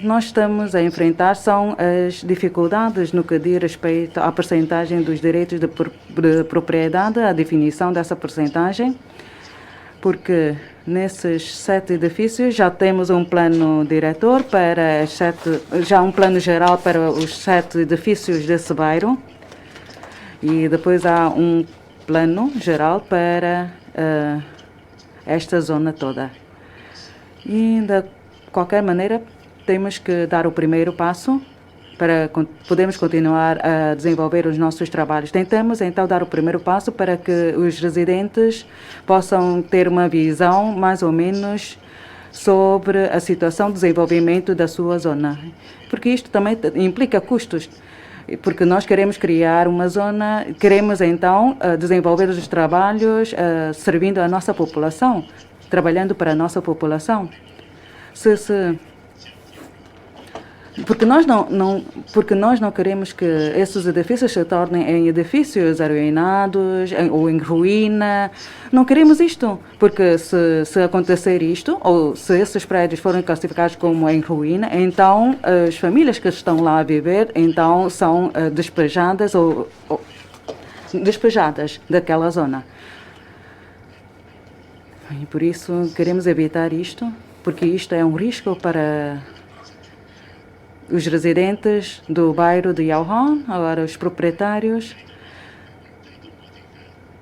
S4: nós estamos a enfrentar são as dificuldades no que diz respeito à percentagem dos direitos de propriedade, a definição dessa percentagem, porque nesses 7 edifícios já temos um plano diretor para já um plano geral para os 7 edifícios desse bairro, e depois há um plano geral para esta zona toda. E de qualquer maneira, temos que dar o primeiro passo para podermos continuar a desenvolver os nossos trabalhos. Tentamos, então, dar o primeiro passo para que os residentes possam ter uma visão, mais ou menos, sobre a situação de desenvolvimento da sua zona. Porque isto também implica custos. Porque nós queremos criar uma zona, queremos, então, desenvolver os trabalhos servindo a nossa população, trabalhando para a nossa população. Porque nós não queremos que esses edifícios se tornem em edifícios arruinados ou em ruína. Não queremos isto, porque se acontecer isto, ou se esses prédios forem classificados como em ruína, então as famílias que estão lá a viver então são despejadas ou despejadas daquela zona. E por isso queremos evitar isto, porque isto é um risco para os residentes do bairro de Yauhon, agora os proprietários.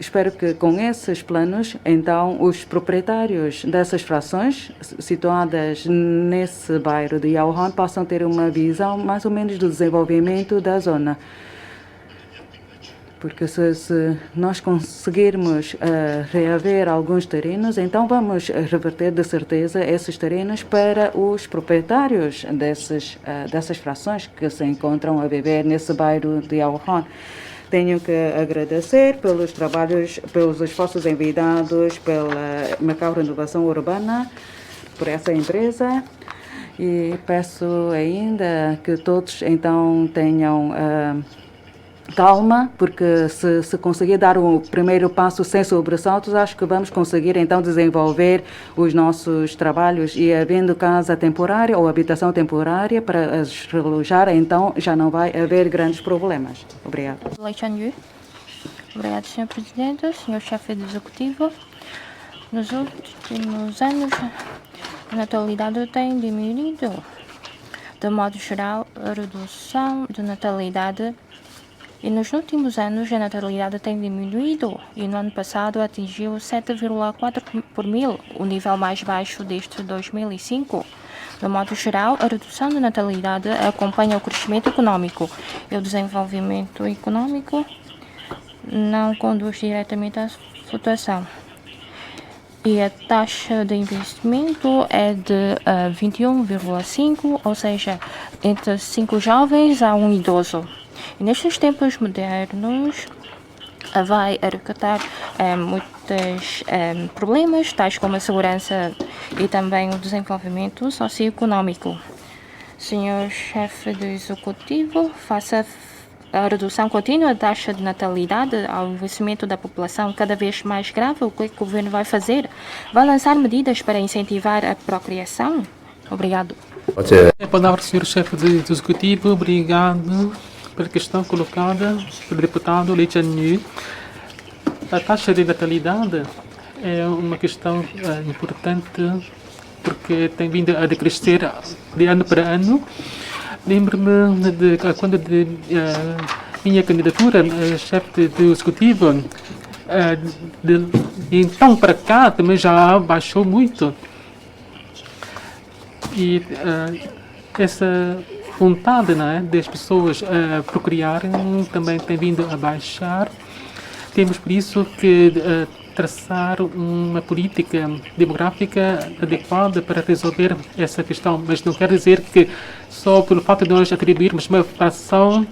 S4: Espero que com esses planos, então, os proprietários dessas frações situadas nesse bairro de Yauhon possam ter uma visão mais ou menos do desenvolvimento da zona. Porque se nós conseguirmos reaver alguns terrenos, então vamos reverter de certeza esses terrenos para os proprietários dessas frações que se encontram a viver nesse bairro de Yauhon. Tenho que agradecer pelos trabalhos, pelos esforços enviados pela Macau Renovação Urbana, por essa empresa, e peço ainda que todos então tenham calma, porque se conseguir dar o primeiro passo sem sobressaltos, acho que vamos conseguir então desenvolver os nossos trabalhos, e havendo casa temporária ou habitação temporária para as relojar, então já não vai haver grandes problemas. Obrigado.
S2: Obrigado, Sr. Presidente, Sr. Chefe do Executivo. Nos últimos anos, a natalidade tem diminuído. De modo geral, a redução de natalidade. E nos últimos anos, a natalidade tem diminuído e no ano passado atingiu 7,4 por mil, o nível mais baixo desde 2005. De modo geral, a redução da natalidade acompanha o crescimento econômico e o desenvolvimento econômico não conduz diretamente à flutuação. E a taxa de investimento é de 21,5, ou seja, entre 5 jovens a um idoso. E nestes tempos modernos, vai acarretar muitos problemas, tais como a segurança e também o desenvolvimento socioeconômico. Senhor chefe do executivo, faça a redução contínua da taxa de natalidade ao envelhecimento da população cada vez mais grave, o que o governo vai fazer? Vai lançar medidas para incentivar a procriação? Obrigado.
S5: A palavra, senhor chefe do executivo. Obrigado pela questão colocada pelo deputado Lee Chan-yu. A taxa de natalidade é uma questão importante porque tem vindo a decrescer de ano para ano. Lembro-me de quando minha candidatura a chefe do executivo, então para cá também já baixou muito. E essa vontade, não é, das pessoas procriarem também tem vindo a baixar. Temos por isso que traçar uma política demográfica adequada para resolver essa questão, mas não quer dizer que só pelo fato de nós atribuirmos uma fração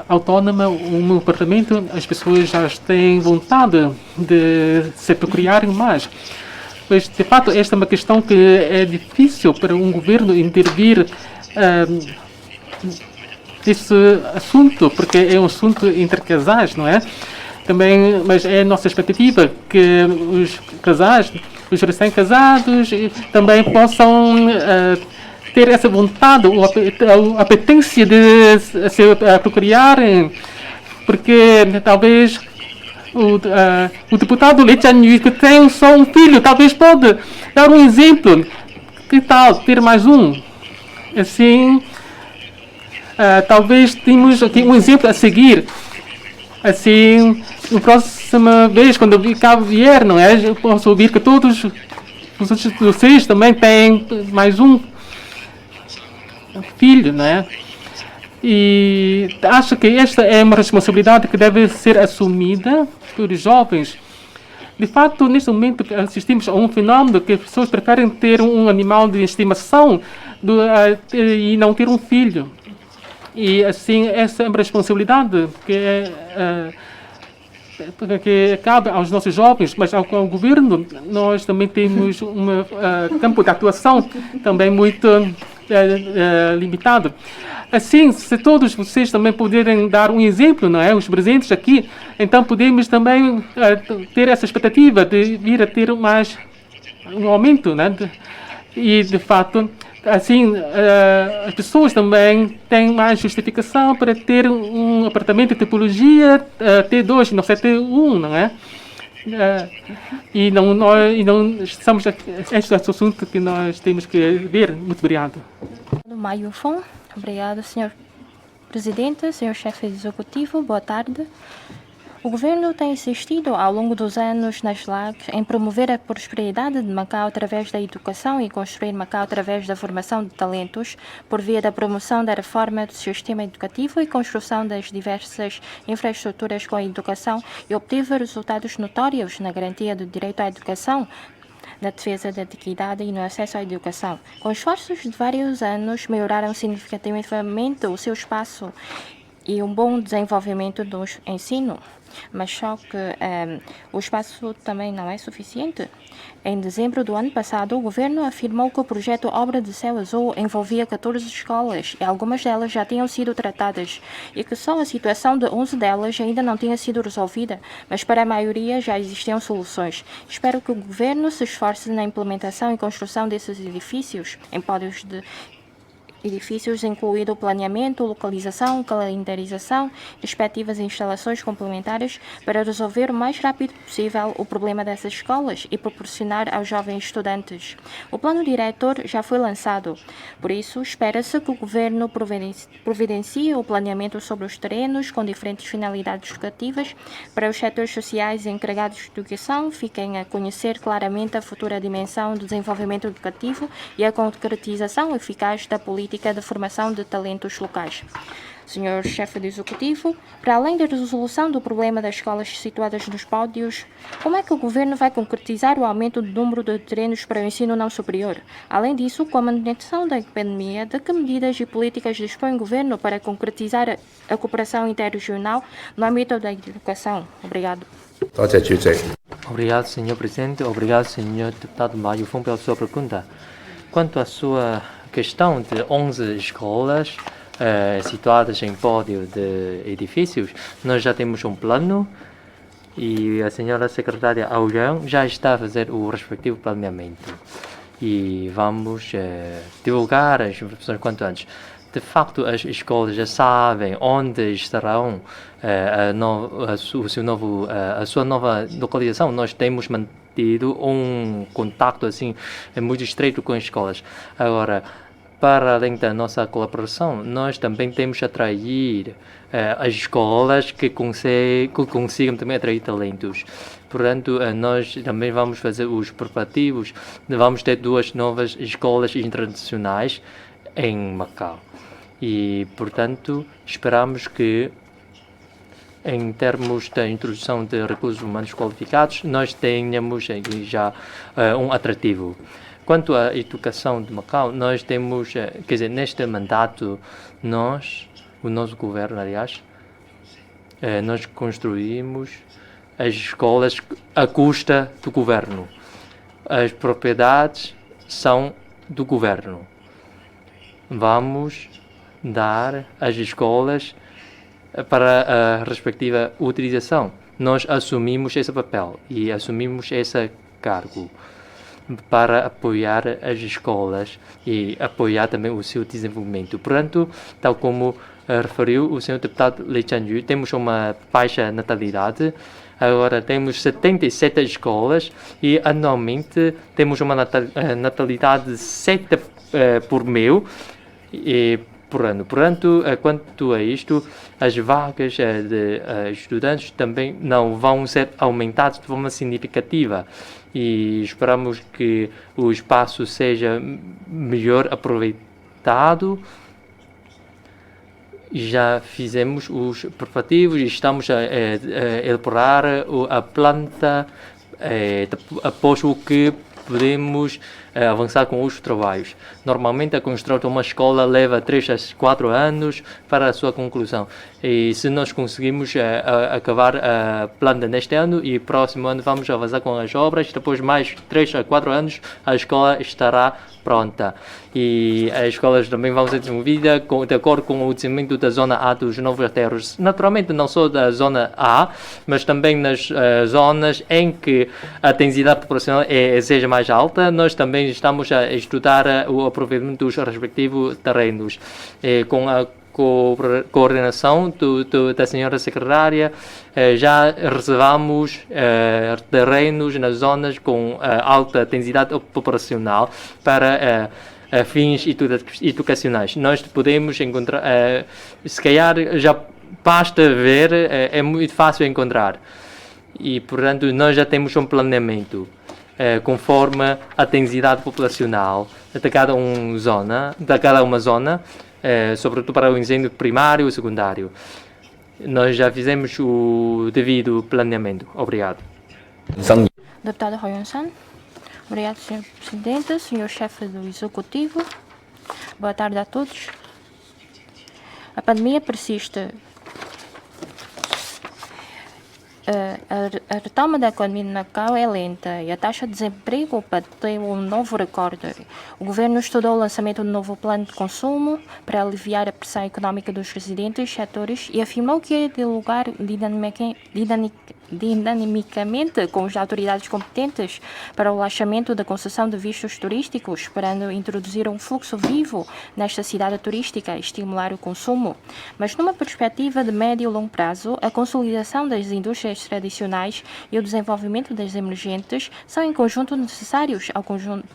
S5: autónoma, um apartamento, as pessoas já têm vontade de se procriarem mais. Mas, de fato, esta é uma questão que é difícil para um governo intervir nesse assunto, porque é um assunto entre casais, não é? Também, mas é a nossa expectativa que os casais, os recém-casados, também possam ter essa vontade, a apetência de se procriarem, porque talvez o deputado Lee Chan-yu, que tem só um filho, talvez pode dar um exemplo. Que tal ter mais um? Assim, talvez temos aqui um exemplo a seguir. Assim, na próxima vez, quando o cabo vier, não é? Eu posso ouvir que todos os outros vocês também têm mais um filho, não é? E acho que esta é uma responsabilidade que deve ser assumida pelos jovens. De fato, neste momento assistimos a um fenômeno que as pessoas preferem ter um animal de estimação e não ter um filho. E assim, essa é uma responsabilidade que cabe aos nossos jovens, mas ao governo nós também temos um campo de atuação também muito limitado. Assim, se todos vocês também puderem dar um exemplo, não é? Os presentes aqui, então podemos também ter essa expectativa de vir a ter mais um aumento, né? E, de fato, assim, as pessoas também têm mais justificação para ter um apartamento de tipologia T2, não sei, T1, não é? E não estamos aqui, este é o assunto que nós temos que ver. Muito obrigado.
S2: Maio Fon. Obrigado, senhor presidente, senhor chefe executivo, boa tarde. O governo tem insistido ao longo dos anos nas LACs em promover a prosperidade de Macau através da educação e construir Macau através da formação de talentos, por via da promoção da reforma do sistema educativo e construção das diversas infraestruturas com a educação, e obteve resultados notórios na garantia do direito à educação, na defesa da dignidade e no acesso à educação. Com esforços de vários anos, melhoraram significativamente o seu espaço e um bom desenvolvimento do ensino. Mas só que o espaço também não é suficiente. Em dezembro do ano passado, o governo afirmou que o projeto Obra de Céu Azul envolvia 14 escolas e algumas delas já tinham sido tratadas e que só a situação de 11 delas ainda não tinha sido resolvida, mas para a maioria já existiam soluções. Espero que o governo se esforce na implementação e construção desses edifícios em pódios edifícios, incluindo o planeamento, localização, calendarização, respectivas instalações complementares, para resolver o mais rápido possível o problema dessas escolas e proporcionar aos jovens estudantes. O plano diretor já foi lançado, por isso espera-se que o governo providencie o planeamento sobre os terrenos com diferentes finalidades educativas para os setores sociais encarregados de educação fiquem a conhecer claramente a futura dimensão do desenvolvimento educativo e a concretização eficaz da política de formação de talentos locais. Senhor Chefe do Executivo, para além da resolução do problema das escolas situadas nos pódios, como é que o Governo vai concretizar o aumento do número de terrenos para o ensino não superior? Além disso, com a manutenção da pandemia, de que medidas e políticas dispõe o Governo para concretizar a cooperação interregional no âmbito da educação? Obrigado.
S1: Obrigado, Sr. Presidente. Obrigado, Sr. Deputado Mário Fung, pela sua pergunta. Quanto à sua questão de 11 escolas situadas em pódio de edifícios, nós já temos um plano e a senhora secretária Aurão já está a fazer o respectivo planeamento. E vamos divulgar as informações quanto antes. De facto, as escolas já sabem onde estarão a sua nova localização. Nós temos mantido um contacto assim muito estreito com as escolas. Agora, para além da nossa colaboração, nós também temos a atrair as escolas que consigam também atrair talentos. Portanto, nós também vamos fazer os preparativos. Vamos ter 2 novas escolas internacionais em Macau. E, portanto, esperamos que, em termos da introdução de recursos humanos qualificados, nós tenhamos já um atrativo. Quanto à educação de Macau, nós temos, quer dizer, neste mandato, o nosso governo, aliás, nós construímos as escolas à custa do governo. As propriedades são do governo. Vamos dar as escolas para a respectiva utilização. Nós assumimos esse papel e assumimos esse cargo para apoiar as escolas e apoiar também o seu desenvolvimento. Portanto, tal como referiu o Sr. Deputado Lee Chan-yu, temos uma baixa natalidade. Agora temos 77 escolas e anualmente temos uma natalidade de 7 por 1000 por ano. Portanto, quanto a isto, as vagas de estudantes também não vão ser aumentadas de forma significativa e esperamos que o espaço seja melhor aproveitado. Já fizemos os preparativos e estamos a elaborar a planta após o que podemos avançar com os trabalhos. Normalmente a construção de uma escola leva 3 a 4 anos para a sua conclusão. E se nós conseguimos acabar a planta neste ano e próximo ano vamos avançar com as obras, depois mais 3 a 4 anos a escola estará pronta. E as escolas também vão ser desenvolvidas de acordo com o desenvolvimento da zona A dos novos terros. Naturalmente não só da zona A, mas também nas zonas em que a densidade populacional seja mais alta. Nós também estamos a estudar o aproveitamento dos respectivos terrenos. Com a coordenação da senhora secretária, já reservamos terrenos nas zonas com alta densidade populacional para fins educacionais. Nós podemos encontrar, se calhar já basta ver, é muito fácil encontrar. E, portanto, nós já temos um planeamento conforme a densidade populacional de cada uma zona, sobretudo para o ensino primário e secundário. Nós já fizemos o devido planeamento. Obrigado.
S2: Deputado Hoyon-san. Obrigado, Sr. Presidente, Sr. Chefe do Executivo. Boa tarde a todos. A pandemia persiste. A retoma da economia de Macau é lenta e a taxa de desemprego bateu um novo recorde. O governo estudou o lançamento do novo plano de consumo para aliviar a pressão econômica dos residentes setores e afirmou que ia divulgar dinamicamente com as autoridades competentes para o relaxamento da concessão de vistos turísticos, esperando introduzir um fluxo vivo nesta cidade turística e estimular o consumo. Mas numa perspectiva de médio e longo prazo, a consolidação das indústrias tradicionais e o desenvolvimento das emergentes são em conjunto necessários ao conjunto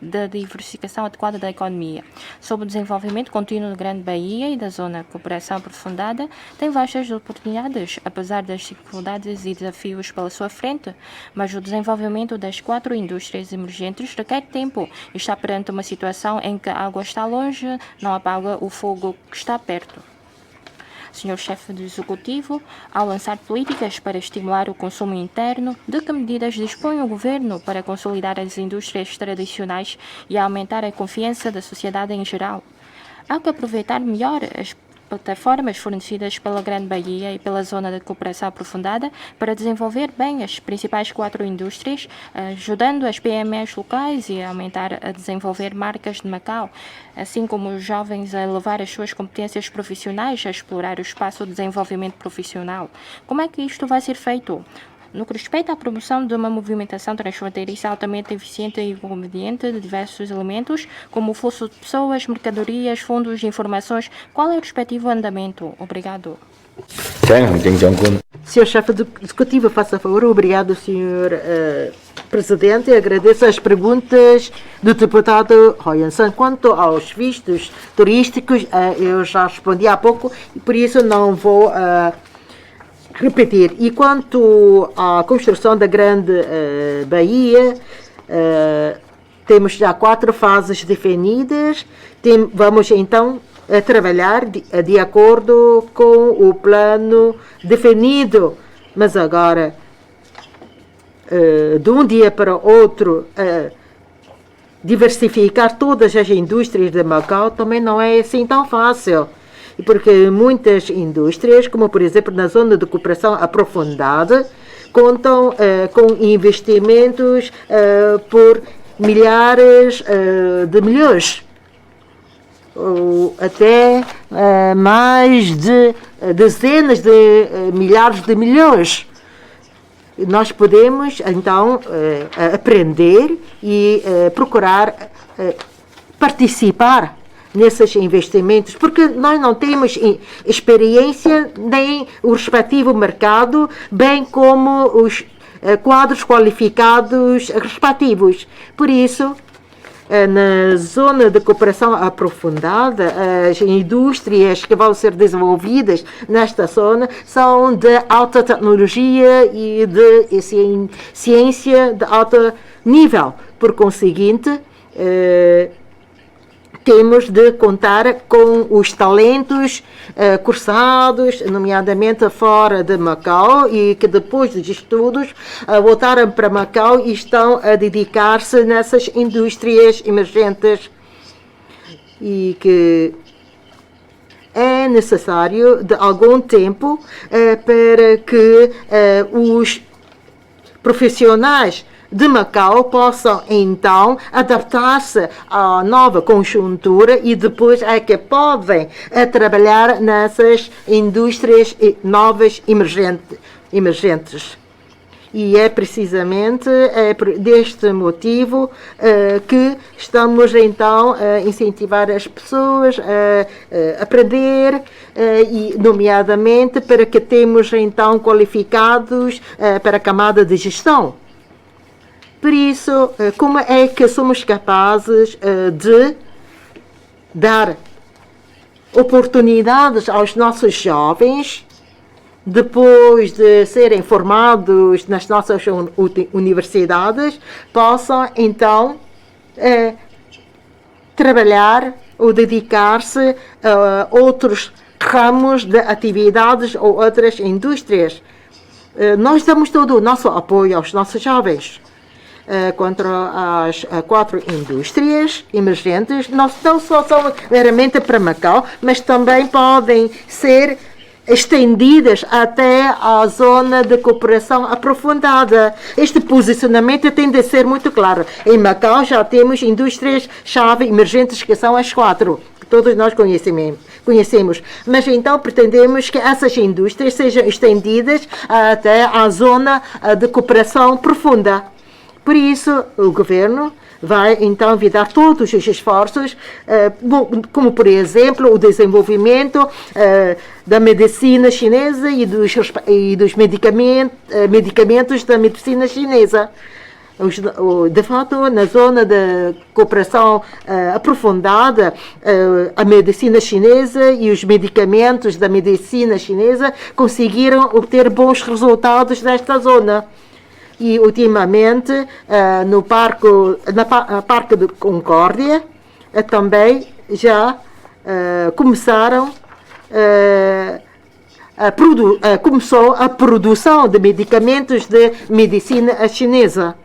S2: da diversificação adequada da economia. Sob o desenvolvimento contínuo da Grande Bahia e da Zona de Cooperação Aprofundada, tem vastas oportunidades, apesar das dificuldades e desafios pela sua frente, mas o desenvolvimento das 4 indústrias emergentes requer tempo e está perante uma situação em que a água está longe, não apaga o fogo que está perto. Senhor Chefe do Executivo, ao lançar políticas para estimular o consumo interno, de que medidas dispõe o Governo para consolidar as indústrias tradicionais e aumentar a confiança da sociedade em geral? Há que aproveitar melhor as plataformas fornecidas pela Grande Bahia e pela Zona de Cooperação Aprofundada para desenvolver bem as principais 4 indústrias, ajudando as PMEs locais e a aumentar a desenvolver marcas de Macau, assim como os jovens a elevar as suas competências profissionais, a explorar o espaço de desenvolvimento profissional. Como é que isto vai ser feito? No que respeita à promoção de uma movimentação transfronteiriça altamente eficiente e conveniente de diversos elementos, como o fluxo de pessoas, mercadorias, fundos e informações, qual é o respectivo andamento? Obrigado.
S3: Senhor Chefe do Executivo, faça favor. Obrigado, Senhor Presidente. Agradeço as perguntas do deputado Royansan. Quanto aos vistos turísticos, eu já respondi há pouco e por isso não vou repetir. E quanto à construção da Grande Bahia, temos já 4 fases definidas. Vamos então trabalhar de acordo com o plano definido. Mas agora, de um dia para o outro, diversificar todas as indústrias de Macau também não é assim tão fácil. Porque muitas indústrias, como por exemplo na Zona de Cooperação Aprofundada, contam com investimentos por milhares de milhões, ou até mais de dezenas de milhares de milhões. Nós podemos então aprender e procurar participar nesses investimentos, porque nós não temos experiência nem o respectivo mercado, bem como os quadros qualificados respectivos. Por isso, na Zona de Cooperação Aprofundada, as indústrias que vão ser desenvolvidas nesta zona são de alta tecnologia e de ciência de alto nível. Por conseguinte, temos de contar com os talentos cursados, nomeadamente fora de Macau, e que depois dos estudos voltaram para Macau e estão a dedicar-se nessas indústrias emergentes. E que é necessário de algum tempo para que os profissionais de Macau possam então adaptar-se à nova conjuntura e depois é que podem trabalhar nessas indústrias novas emergentes. E é precisamente deste motivo que estamos então a incentivar as pessoas a aprender, e nomeadamente para que temos então qualificados para a camada de gestão. Por isso, como é que somos capazes de dar oportunidades aos nossos jovens, depois de serem formados nas nossas universidades, possam então trabalhar ou dedicar-se a outros ramos de atividades ou outras indústrias? Nós damos todo o nosso apoio aos nossos jovens. Quanto às 4 indústrias emergentes, não só são meramente para Macau, mas também podem ser estendidas até a zona de cooperação aprofundada. Este posicionamento tem de ser muito claro. Em Macau já temos indústrias-chave emergentes, que são as 4, que todos nós conhecemos. Mas então pretendemos que essas indústrias sejam estendidas até a zona de cooperação profunda. Por isso, o governo vai então virar todos os esforços, como por exemplo o desenvolvimento da medicina chinesa e dos medicamentos da medicina chinesa. De fato, na zona de cooperação aprofundada, a medicina chinesa e os medicamentos da medicina chinesa conseguiram obter bons resultados nesta zona. E, ultimamente, no Parque de Concórdia, também já começaram começou a produção de medicamentos de medicina chinesa.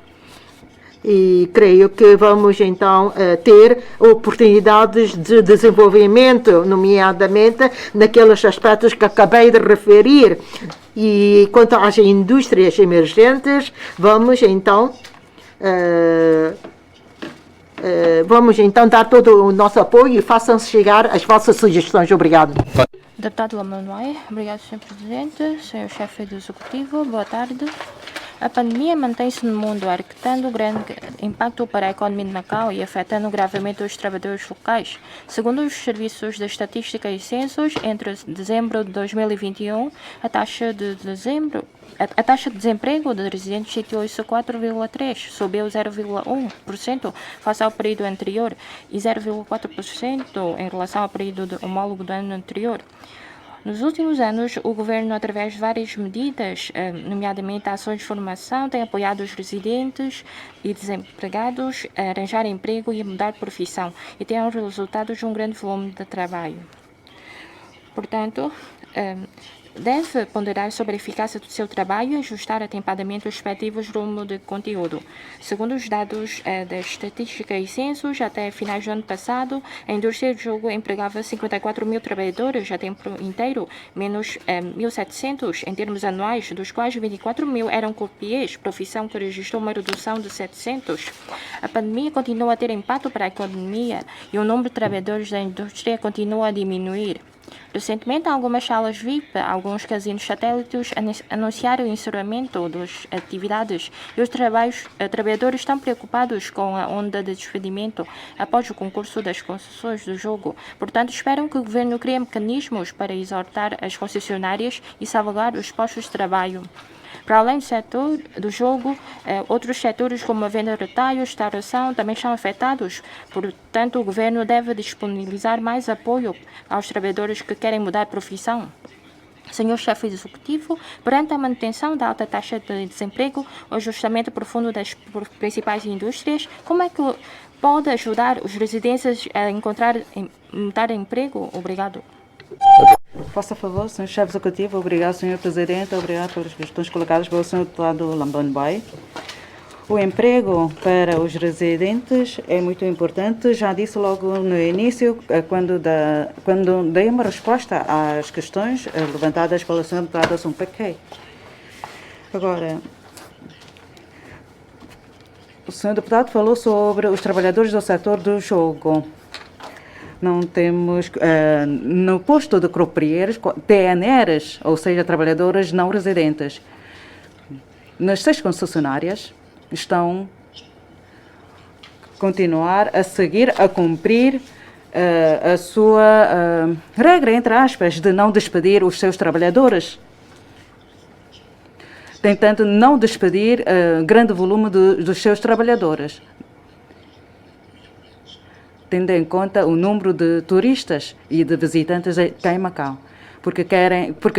S3: E creio que vamos então ter oportunidades de desenvolvimento, nomeadamente naqueles aspectos que acabei de referir. E quanto às indústrias emergentes, vamos então dar todo o nosso apoio e façam-se chegar as vossas sugestões. Obrigado.
S2: Deputado Lamanoy, obrigado, Sr. Presidente. Sr. Chefe do Executivo, boa tarde. A pandemia mantém-se no mundo, arquitando grande impacto para a economia de Macau e afetando gravemente os trabalhadores locais. Segundo os serviços de estatística e censos, entre dezembro de 2021, a taxa de desemprego de residentes situou-se a 4,3%, subiu 0,1% face ao período anterior e 0,4% em relação ao período homólogo do ano anterior. Nos últimos anos, o governo, através de várias medidas, nomeadamente ações de formação, tem apoiado os residentes e desempregados a arranjar emprego e a mudar de profissão, e tem resultado de um grande volume de trabalho. Portanto, deve ponderar sobre a eficácia do seu trabalho e ajustar atempadamente os respectivos rumos de conteúdo. Segundo os dados da Estatística e Censos, até finais do ano passado, a indústria do jogo empregava 54 mil trabalhadores a tempo inteiro, menos 1.700 em termos anuais, dos quais 24 mil eram croupiers, profissão que registrou uma redução de 700. A pandemia continua a ter impacto para a economia e o número de trabalhadores da indústria continua a diminuir. Recentemente, algumas salas VIP, alguns casinos satélites anunciaram o encerramento das atividades e os trabalhadores estão preocupados com a onda de despedimento após o concurso das concessões do jogo. Portanto, esperam que o governo crie mecanismos para exortar as concessionárias e salvaguardar os postos de trabalho. Para além do setor do jogo, outros setores como a venda de retalho e restauração também são afetados. Portanto, o governo deve disponibilizar mais apoio aos trabalhadores que querem mudar de profissão. Senhor Chefe Executivo, perante a manutenção da alta taxa de desemprego, o ajustamento profundo das principais indústrias, como é que pode ajudar os residentes a mudar de emprego? Obrigado.
S4: Faça favor, Sr. Chefe Executivo. Obrigado, Sr. Presidente. Obrigado pelas questões colocadas pelo Sr. Deputado Lamanoy. O emprego para os residentes é muito importante. Já disse logo no início, quando dei uma resposta às questões levantadas pelo Sr. Deputado Sung Pequei. Agora, o Sr. Deputado falou sobre os trabalhadores do setor do jogo. Não temos, no posto de croupiers, TNRs, ou seja, trabalhadores não residentes. Nas 6 concessionárias estão continuar a seguir, a cumprir a sua regra, entre aspas, de não despedir os seus trabalhadores, tentando não despedir grande volume dos seus trabalhadores, tendo em conta o número de turistas e de visitantes cá em Macau, porque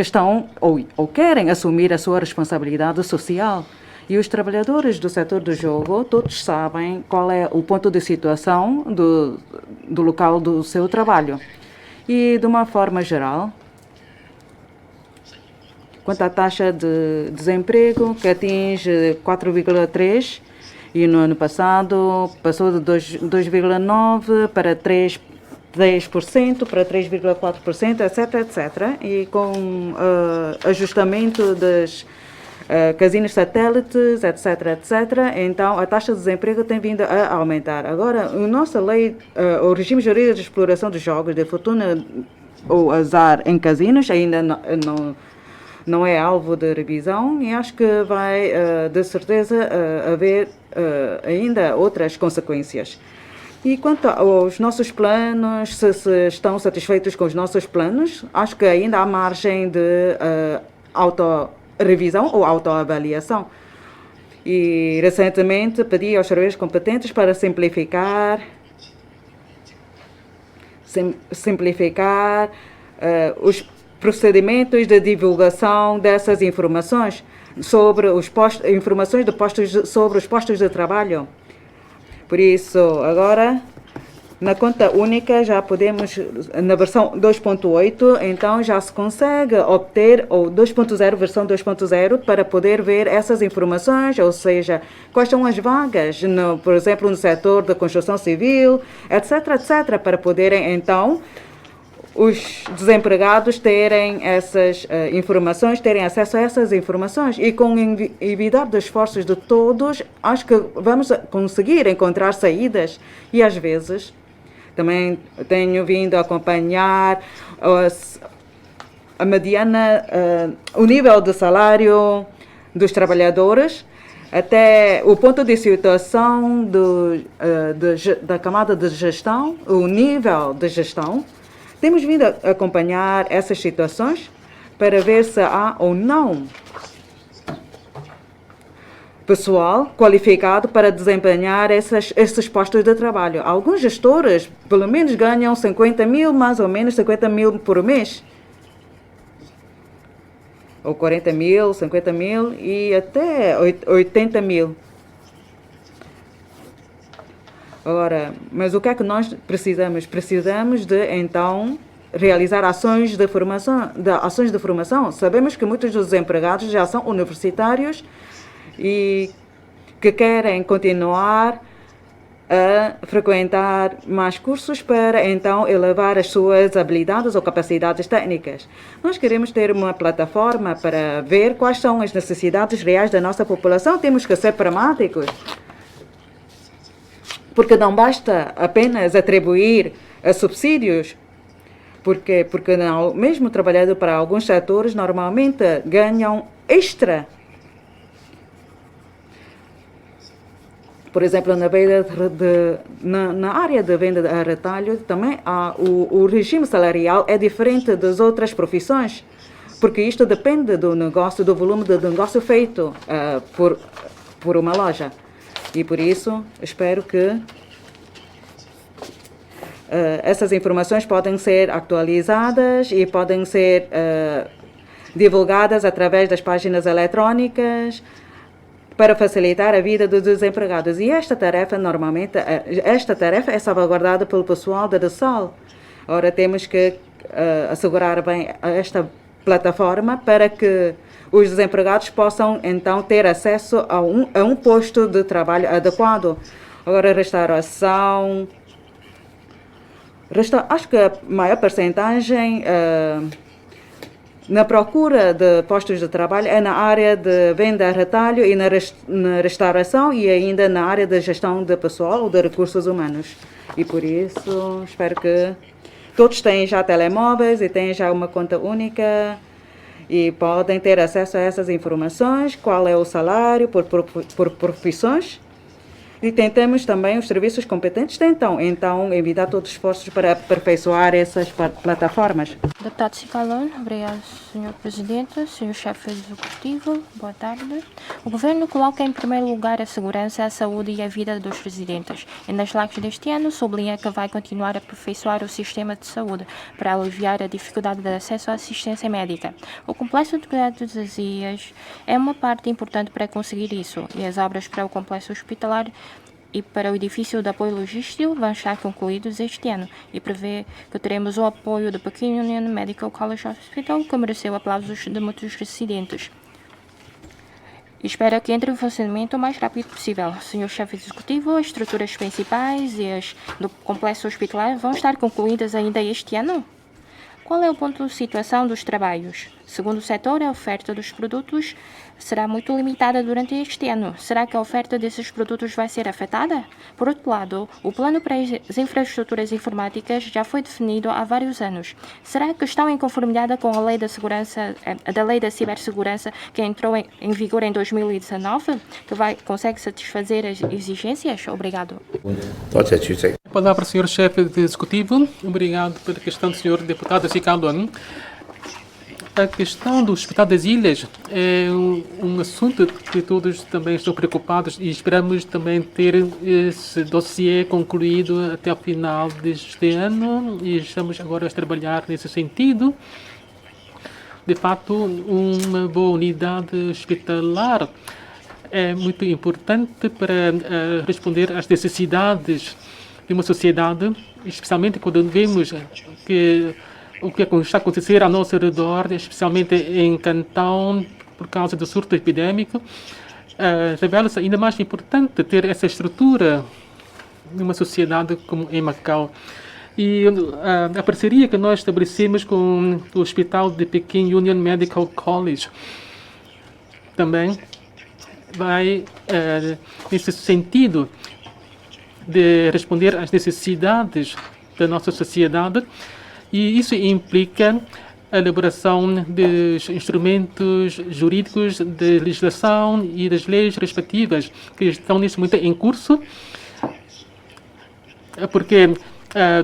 S4: estão ou querem assumir a sua responsabilidade social. E os trabalhadores do setor do jogo, todos sabem qual é o ponto de situação do local do seu trabalho. E, de uma forma geral, quanto à taxa de desemprego, que atinge 4,3%, e no ano passado passou de 2,9% para 3%, 10% para 3,4%, etc, etc. E com ajustamento dos casinos satélites, etc, etc. Então, a taxa de desemprego tem vindo a aumentar. Agora, a nossa lei, o regime jurídico de exploração dos jogos de fortuna ou azar em casinos ainda não é alvo de revisão e acho que vai, de certeza, haver ainda outras consequências. E quanto aos nossos planos, se estão satisfeitos com os nossos planos, acho que ainda há margem de autorrevisão ou autoavaliação. E recentemente pedi aos serviços competentes para simplificar os procedimentos de divulgação dessas informações sobre informações sobre os postos de trabalho. Por isso, agora, na conta única, já podemos, na versão 2.8, então já se consegue obter, ou 2.0, versão 2.0, para poder ver essas informações, ou seja, quais são as vagas, por exemplo, no setor da construção civil, etc, etc, para poderem, então, os desempregados terem essas informações, terem acesso a essas informações. E com envidar dos esforços de todos, acho que vamos conseguir encontrar saídas. E às vezes, também tenho vindo a acompanhar a mediana, o nível de salário dos trabalhadores, até o ponto de situação da camada de gestão, o nível de gestão. Temos vindo a acompanhar essas situações para ver se há ou não pessoal qualificado para desempenhar esses postos de trabalho. Alguns gestores, pelo menos, ganham 50 mil, mais ou menos 50 mil por mês. Ou 40 mil, 50 mil e até 80 mil. Ora, mas o que é que nós precisamos? Precisamos de, então, realizar ações de formação. Sabemos que muitos dos desempregados já são universitários e que querem continuar a frequentar mais cursos para, então, elevar as suas habilidades ou capacidades técnicas. Nós queremos ter uma plataforma para ver quais são as necessidades reais da nossa população. Temos que ser pragmáticos. Porque não basta apenas atribuir subsídios, porque não, mesmo trabalhando para alguns setores, normalmente ganham extra. Por exemplo, na área de venda a retalho, também o regime salarial é diferente das outras profissões, porque isto depende do negócio, do volume de negócio feito por uma loja. E por isso, espero que essas informações podem ser atualizadas e podem ser divulgadas através das páginas eletrônicas para facilitar a vida dos desempregados. E esta tarefa, normalmente, é salvaguardada pelo pessoal da DESOL. Ora, temos que assegurar bem esta plataforma para que os desempregados possam, então, ter acesso a um posto de trabalho adequado. Agora, restauração. Acho que a maior percentagem na procura de postos de trabalho é na área de venda a retalho e na restauração e ainda na área de gestão de pessoal ou de recursos humanos. E por isso, espero que todos tenham já telemóveis e tenham já uma conta única e podem ter acesso a essas informações, qual é o salário por profissões. E tentamos também, os serviços competentes tentam, então, evitar todos os esforços para aperfeiçoar essas plataformas.
S2: Deputado Cicalone, obrigado, Sr. Presidente, Sr. Chefe Executivo, boa tarde. O Governo coloca em primeiro lugar a segurança, a saúde e a vida dos residentes. E nas lives deste ano, sublinha que vai continuar a aperfeiçoar o sistema de saúde para aliviar a dificuldade de acesso à assistência médica. O Complexo de Cuidados das Ilhas é uma parte importante para conseguir isso, e as obras para o Complexo Hospitalar e para o edifício de apoio logístico vão estar concluídos este ano e prevê que teremos o apoio do Peking Union Medical College Hospital, que mereceu aplausos de muitos residentes. Espero que entre em funcionamento o mais rápido possível. Senhor chefe executivo, as estruturas principais e as do complexo hospitalar vão estar concluídas ainda este ano? Qual é o ponto de situação dos trabalhos? Segundo o setor, a oferta dos produtos será muito limitada durante este ano. Será que a oferta desses produtos vai ser afetada? Por outro lado, o plano para as infraestruturas informáticas já foi definido há vários anos. Será que estão em conformidade com a lei da cibersegurança que entrou em vigor em 2019, que consegue satisfazer as exigências? Obrigado.
S5: A palavra, Sr. Chefe de Executivo. Obrigado pela questão do Sr. Deputado Ricardo. A questão do Hospital das Ilhas é um assunto que todos também estão preocupados e esperamos também ter esse dossiê concluído até o final deste ano e estamos agora a trabalhar nesse sentido. De fato, uma boa unidade hospitalar é muito importante para responder às necessidades de uma sociedade, especialmente quando vemos que o que está a acontecer ao nosso redor, especialmente em Cantão, por causa do surto epidêmico, revela-se ainda mais importante ter essa estrutura numa sociedade como em Macau. E a parceria que nós estabelecemos com o Hospital de Pequim Union Medical College também vai nesse sentido de responder às necessidades da nossa sociedade. E isso implica a elaboração dos instrumentos jurídicos de legislação e das leis respectivas que estão neste momento em curso, porque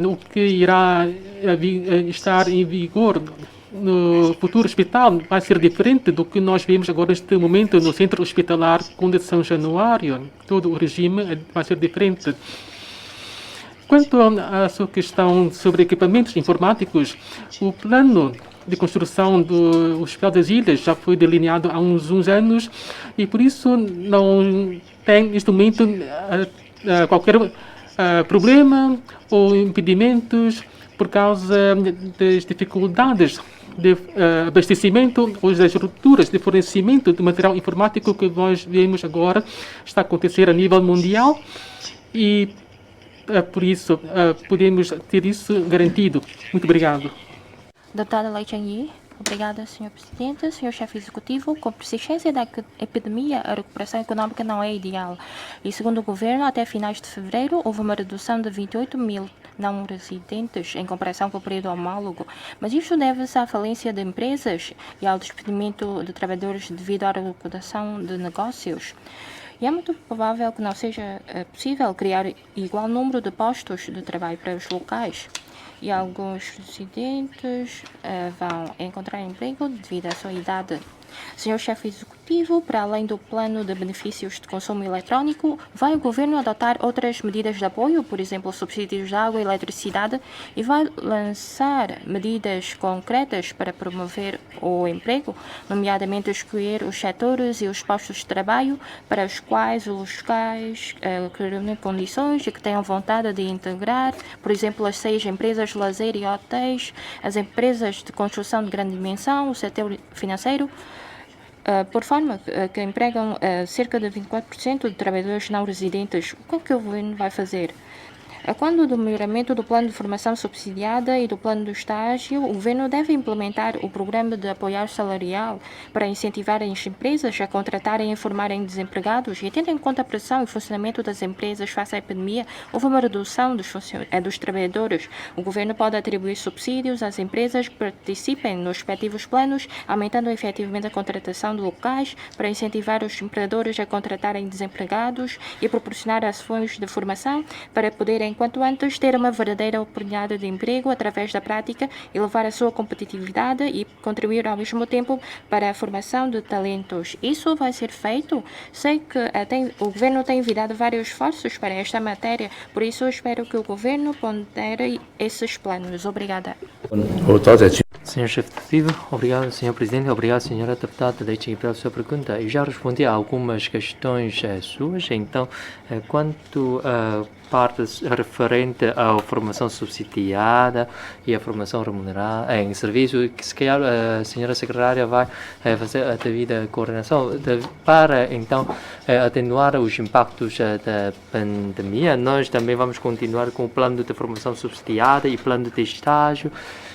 S5: o que irá estar em vigor no futuro hospital vai ser diferente do que nós vemos agora neste momento no centro hospitalar Conde de São Januário. Todo o regime vai ser diferente. Quanto à sua questão sobre equipamentos informáticos, o plano de construção do Hospital das Ilhas já foi delineado há uns anos e, por isso, não tem, neste momento, qualquer problema ou impedimentos por causa das dificuldades de abastecimento ou das rupturas de fornecimento de material informático que nós vemos agora está a acontecer a nível mundial e por isso, podemos ter isso garantido. Muito obrigado.
S2: Deputada Lei Chang-Yi. Obrigada, Sr. Presidente. Sr. Chefe Executivo, com persistência da epidemia, a recuperação econômica não é ideal. E, segundo o Governo, até finais de fevereiro, houve uma redução de 28 mil não residentes em comparação com o período homólogo. Mas isto deve-se à falência de empresas e ao despedimento de trabalhadores devido à relocação de negócios. E é muito provável que não seja possível criar igual número de postos de trabalho para os locais. E alguns residentes vão encontrar emprego devido à sua idade. Senhor Chefe Executivo, para além do plano de benefícios de consumo eletrónico, vai o Governo adotar outras medidas de apoio, por exemplo, subsídios de água e eletricidade, e vai lançar medidas concretas para promover o emprego, nomeadamente escolher os setores e os postos de trabalho para os quais os locais que reúnem condições e que tenham vontade de integrar, por exemplo, as 6 empresas de lazer e hotéis, as empresas de construção de grande dimensão, o setor financeiro, por forma que empregam cerca de 24% de trabalhadores não residentes. O que o Governo vai fazer? Quando do melhoramento do plano de formação subsidiada e do plano do estágio, o Governo deve implementar o programa de apoio salarial para incentivar as empresas a contratarem e formarem desempregados e, tendo em conta a pressão e funcionamento das empresas face à epidemia, houve uma redução dos trabalhadores. O Governo pode atribuir subsídios às empresas que participem nos respectivos planos, aumentando efetivamente a contratação de locais para incentivar os empregadores a contratarem desempregados e proporcionar ações de formação para poderem enquanto antes ter uma verdadeira oportunidade de emprego através da prática, elevar a sua competitividade e contribuir ao mesmo tempo para a formação de talentos. Isso vai ser feito? Sei que o Governo tem enviado vários esforços para esta matéria, por isso eu espero que o Governo pondere esses planos. Obrigada.
S1: Senhor chefe executivo, obrigado, senhor presidente, obrigado, senhora deputada Leite, pela sua pergunta. Eu já respondi a algumas questões suas, então, quanto à parte referente à formação subsidiada e à formação remunerada em serviço, que se calhar a senhora secretária vai fazer a devida coordenação para, então, atenuar os impactos da pandemia. Nós também vamos continuar com o plano de formação subsidiada e plano de estágio,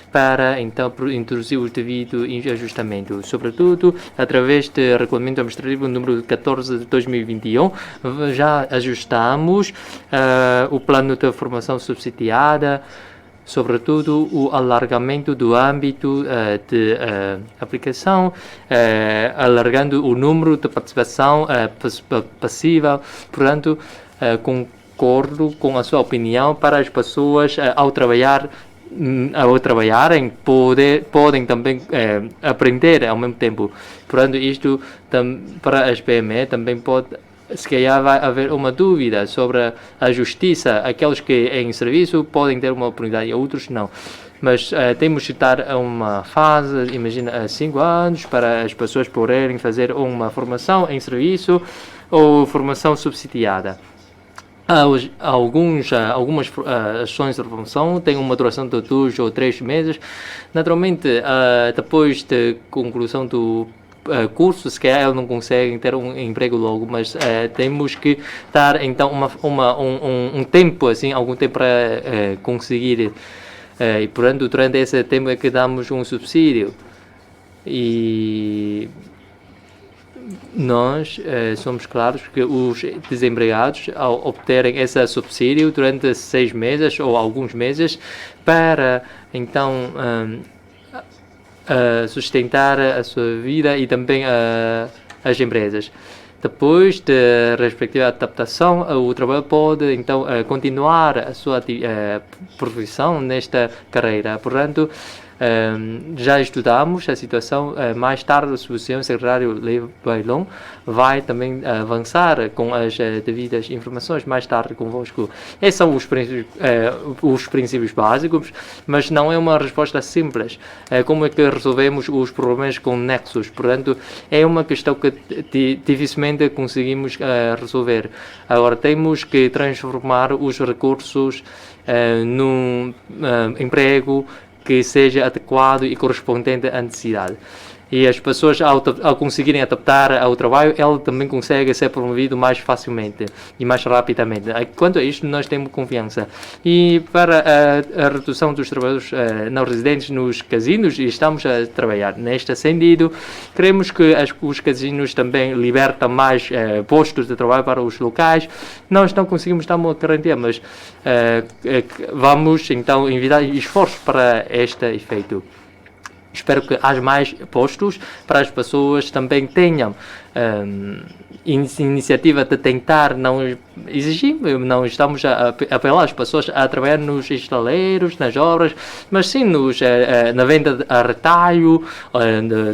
S1: para então introduzir o devido ajustamento, sobretudo através do Regulamento Administrativo número 14 de 2021, já ajustamos o plano de formação subsidiada, sobretudo o alargamento do âmbito de aplicação, alargando o número de participação passiva, portanto, concordo com a sua opinião para as pessoas ao trabalharem podem também aprender ao mesmo tempo. Portanto, isto para as PME também pode, se calhar vai haver uma dúvida sobre a justiça. Aqueles que em serviço podem ter uma oportunidade e outros não. Mas temos de estar a uma fase, imagina, 5 anos, para as pessoas poderem fazer uma formação em serviço ou formação subsidiada. Algumas ações de formação têm uma duração de 2 ou 3 meses. Naturalmente, depois da conclusão do curso, se calhar não conseguem ter um emprego logo, mas temos que dar então um tempo, assim, algum tempo para conseguir. E portanto, durante esse tempo é que damos um subsídio. E nós somos claros que os desempregados, ao obterem esse subsídio durante 6 meses ou alguns meses, para então sustentar a sua vida e também as empresas. Depois da respectiva adaptação, o trabalhador pode então continuar a sua profissão nesta carreira. Portanto, já estudamos a situação. Mais tarde, se o senhor secretário Leo Bailon vai também avançar com as devidas informações mais tarde convosco. Esses são os princípios básicos, mas não é uma resposta simples. Como é que resolvemos os problemas conexos? Portanto, é uma questão que dificilmente conseguimos resolver. Agora, temos que transformar os recursos num emprego que seja adequado e correspondente à necessidade. E as pessoas, ao conseguirem adaptar ao trabalho, ela também consegue ser promovido mais facilmente e mais rapidamente. Quanto a isto, nós temos confiança. E para a redução dos trabalhadores não residentes nos casinos, estamos a trabalhar neste sentido. Queremos que os casinos também libertem mais postos de trabalho para os locais. Nós não conseguimos dar uma garantia, mas vamos então enviar esforços para este efeito. Espero que haja mais postos para as pessoas também tenham iniciativa de tentar, não exigimos, não estamos a apelar as pessoas a trabalhar nos estaleiros, nas obras, mas sim na venda a retalho,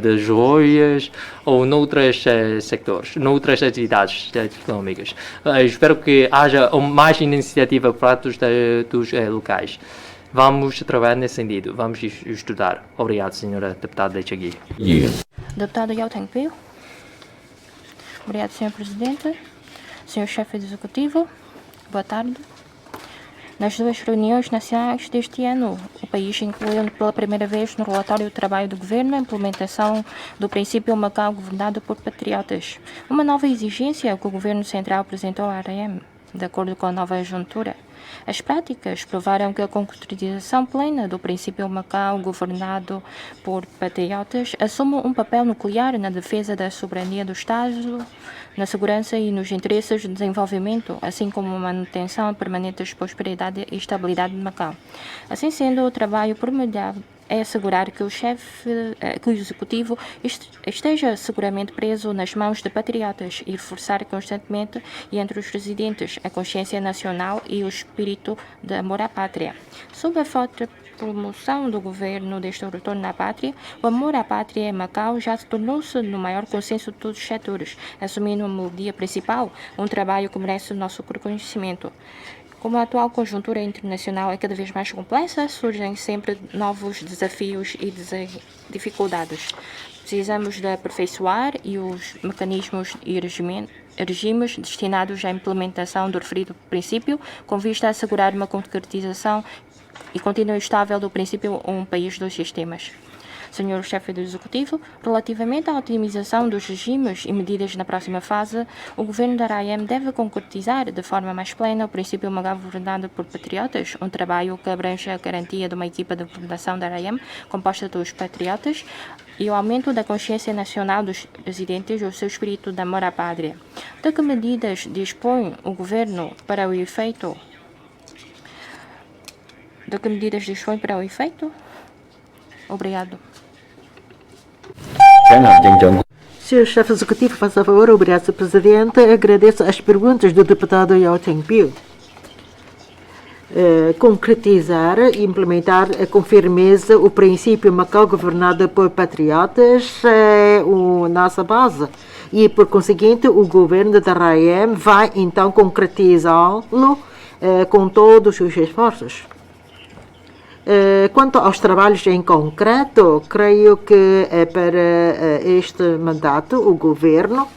S1: de joias ou noutros sectores, noutras atividades económicas. Espero que haja mais iniciativa para dos locais. Vamos trabalhar nesse sentido, vamos estudar. Obrigado, senhora deputada Leite Agui.
S2: Deputado Yao Tengpil. Obrigado, senhor presidente. Senhor chefe executivo, boa tarde. Nas 2 reuniões nacionais deste ano, o país incluiu pela primeira vez no relatório do trabalho do governo a implementação do princípio Macau governado por patriotas, uma nova exigência que o governo central apresentou à ARM, de acordo com a nova juntura. As práticas provaram que a concretização plena do princípio Macau governado por patriotas assume um papel nuclear na defesa da soberania do Estado, na segurança e nos interesses de desenvolvimento, assim como a manutenção permanente da prosperidade e estabilidade de Macau. Assim sendo, o trabalho primordial é assegurar que o executivo esteja seguramente preso nas mãos de patriotas e reforçar constantemente e entre os residentes a consciência nacional e o espírito de amor à pátria. Sob a forte promoção do governo deste retorno à pátria, o amor à pátria em Macau já se tornou-se no maior consenso de todos os setores, assumindo a melodia principal, um trabalho que merece o nosso reconhecimento. Como a atual conjuntura internacional é cada vez mais complexa, surgem sempre novos desafios e dificuldades. Precisamos de aperfeiçoar os mecanismos e regimes destinados à implementação do referido princípio, com vista a assegurar uma concretização e contínua estável do princípio um país, dois sistemas. Senhor Chefe do Executivo, relativamente à otimização dos regimes e medidas na próxima fase, o governo da RAEM deve concretizar de forma mais plena o princípio Macau governado por patriotas, um trabalho que abrange a garantia de uma equipa de governação da RAEM composta dos patriotas e o aumento da consciência nacional dos residentes e o seu espírito de amor à pátria. De que medidas dispõe o governo para o efeito? Obrigado.
S3: Senhor Chefe Executivo, faz a favor. Obrigado, Sr. Presidente. Agradeço as perguntas do deputado Yao Chengpiu. Concretizar e implementar com firmeza o princípio Macau governado por patriotas é a nossa base. E, por conseguinte, o governo da RAEM vai, então, concretizá-lo com todos os esforços. Quanto aos trabalhos em concreto, creio que para este mandato o governo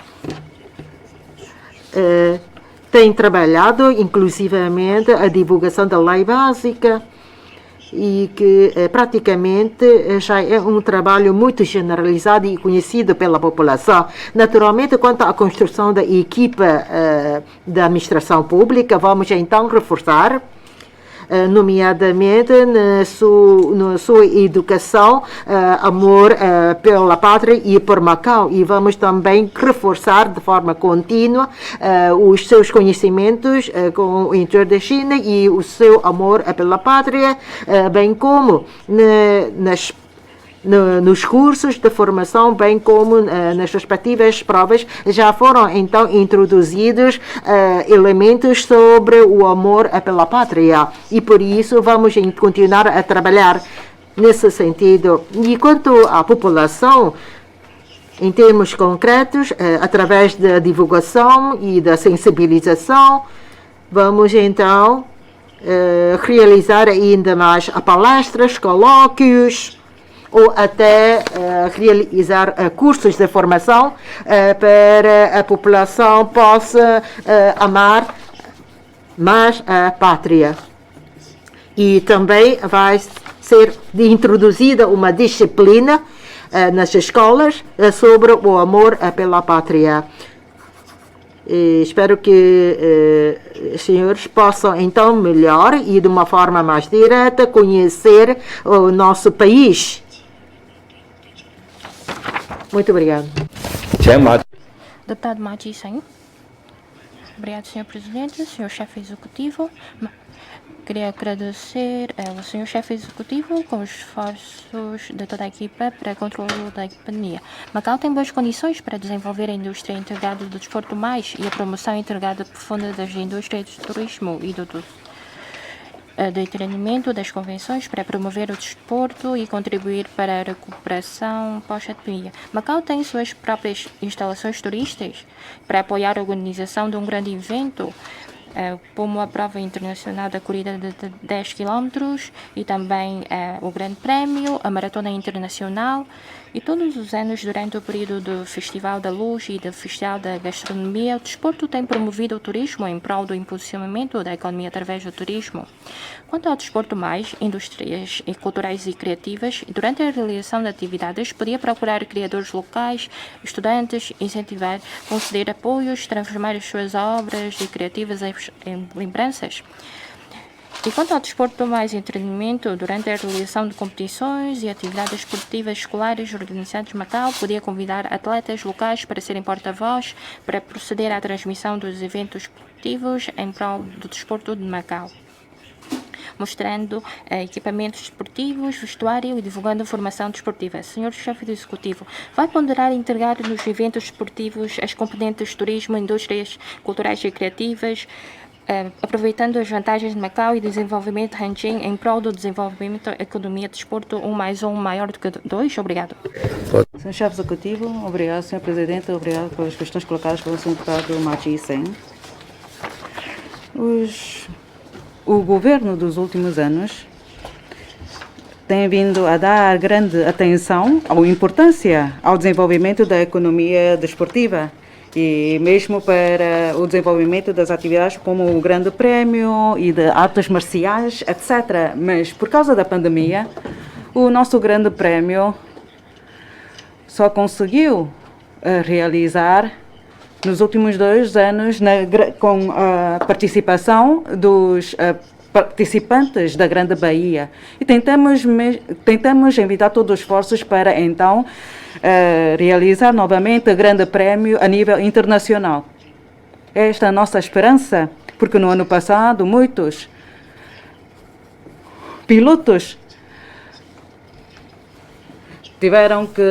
S3: tem trabalhado inclusivamente a divulgação da lei básica e que praticamente já é um trabalho muito generalizado e conhecido pela população. Naturalmente, quanto à construção da equipa da administração pública, vamos então reforçar nomeadamente na sua educação, amor pela pátria e por Macau. E vamos também reforçar de forma contínua os seus conhecimentos com o interior da China e o seu amor pela pátria, bem como nos cursos de formação, bem como nas respectivas provas, já foram então introduzidos elementos sobre o amor pela pátria e por isso vamos continuar a trabalhar nesse sentido. E quanto à população, em termos concretos, através da divulgação e da sensibilização, vamos então realizar ainda mais palestras, colóquios, ou até realizar cursos de formação para a população possa amar mais a pátria. E também vai ser introduzida uma disciplina nas escolas sobre o amor pela pátria. Espero que os senhores possam então melhor e de uma forma mais direta conhecer o nosso país. Muito obrigado.
S2: Deputado Ma Ji-sen. Obrigado, Sr. Presidente, Sr. Chefe Executivo. Queria agradecer ao Sr. Chefe Executivo com os esforços de toda a equipa para o controle da pandemia. Macau tem boas condições para desenvolver a indústria integrada do desporto mais e a promoção integrada profunda das indústrias do turismo e do treinamento das convenções para promover o desporto e contribuir para a recuperação pós-pandemia. Macau tem suas próprias instalações turísticas para apoiar a organização de um grande evento, como a prova internacional da corrida de 10 km e também o Grande Prémio, a Maratona Internacional. E todos os anos, durante o período do Festival da Luz e do Festival da Gastronomia, o desporto tem promovido o turismo em prol do impulsionamento da economia através do turismo. Quanto ao desporto mais, indústrias culturais e criativas, durante a realização de atividades, podia procurar criadores locais, estudantes, incentivar, conceder apoios, transformar as suas obras e criativas em lembranças. E quanto ao desporto mais entretenimento, durante a realização de competições e atividades esportivas escolares organizadas em Macau, podia convidar atletas locais para serem porta-voz para proceder à transmissão dos eventos esportivos em prol do desporto de Macau, mostrando equipamentos desportivos, vestuário e divulgando formação desportiva. Senhor Chefe do Executivo, vai ponderar integrar nos eventos desportivos as componentes de turismo, indústrias culturais e criativas, aproveitando as vantagens de Macau e desenvolvimento de Hanjin em prol do desenvolvimento da economia de desporto 1 mais 1 maior do que 2? Obrigado.
S4: Senhor Chefe Executivo, obrigado, Senhor Presidente, obrigado pelas questões colocadas pelo Sr. Deputado Ma Ji-sen. Os o governo dos últimos anos tem vindo a dar grande atenção ou importância ao desenvolvimento da economia desportiva e mesmo para o desenvolvimento das atividades como o Grande Prémio e de artes marciais, etc. Mas por causa da pandemia, o nosso Grande Prémio só conseguiu realizar nos últimos 2 anos com a participação dos participantes da Grande Bahia e tentamos evitar todos os esforços para então realizar novamente o Grande Prémio a nível internacional. Esta é a nossa esperança, porque no ano passado muitos pilotos tiveram que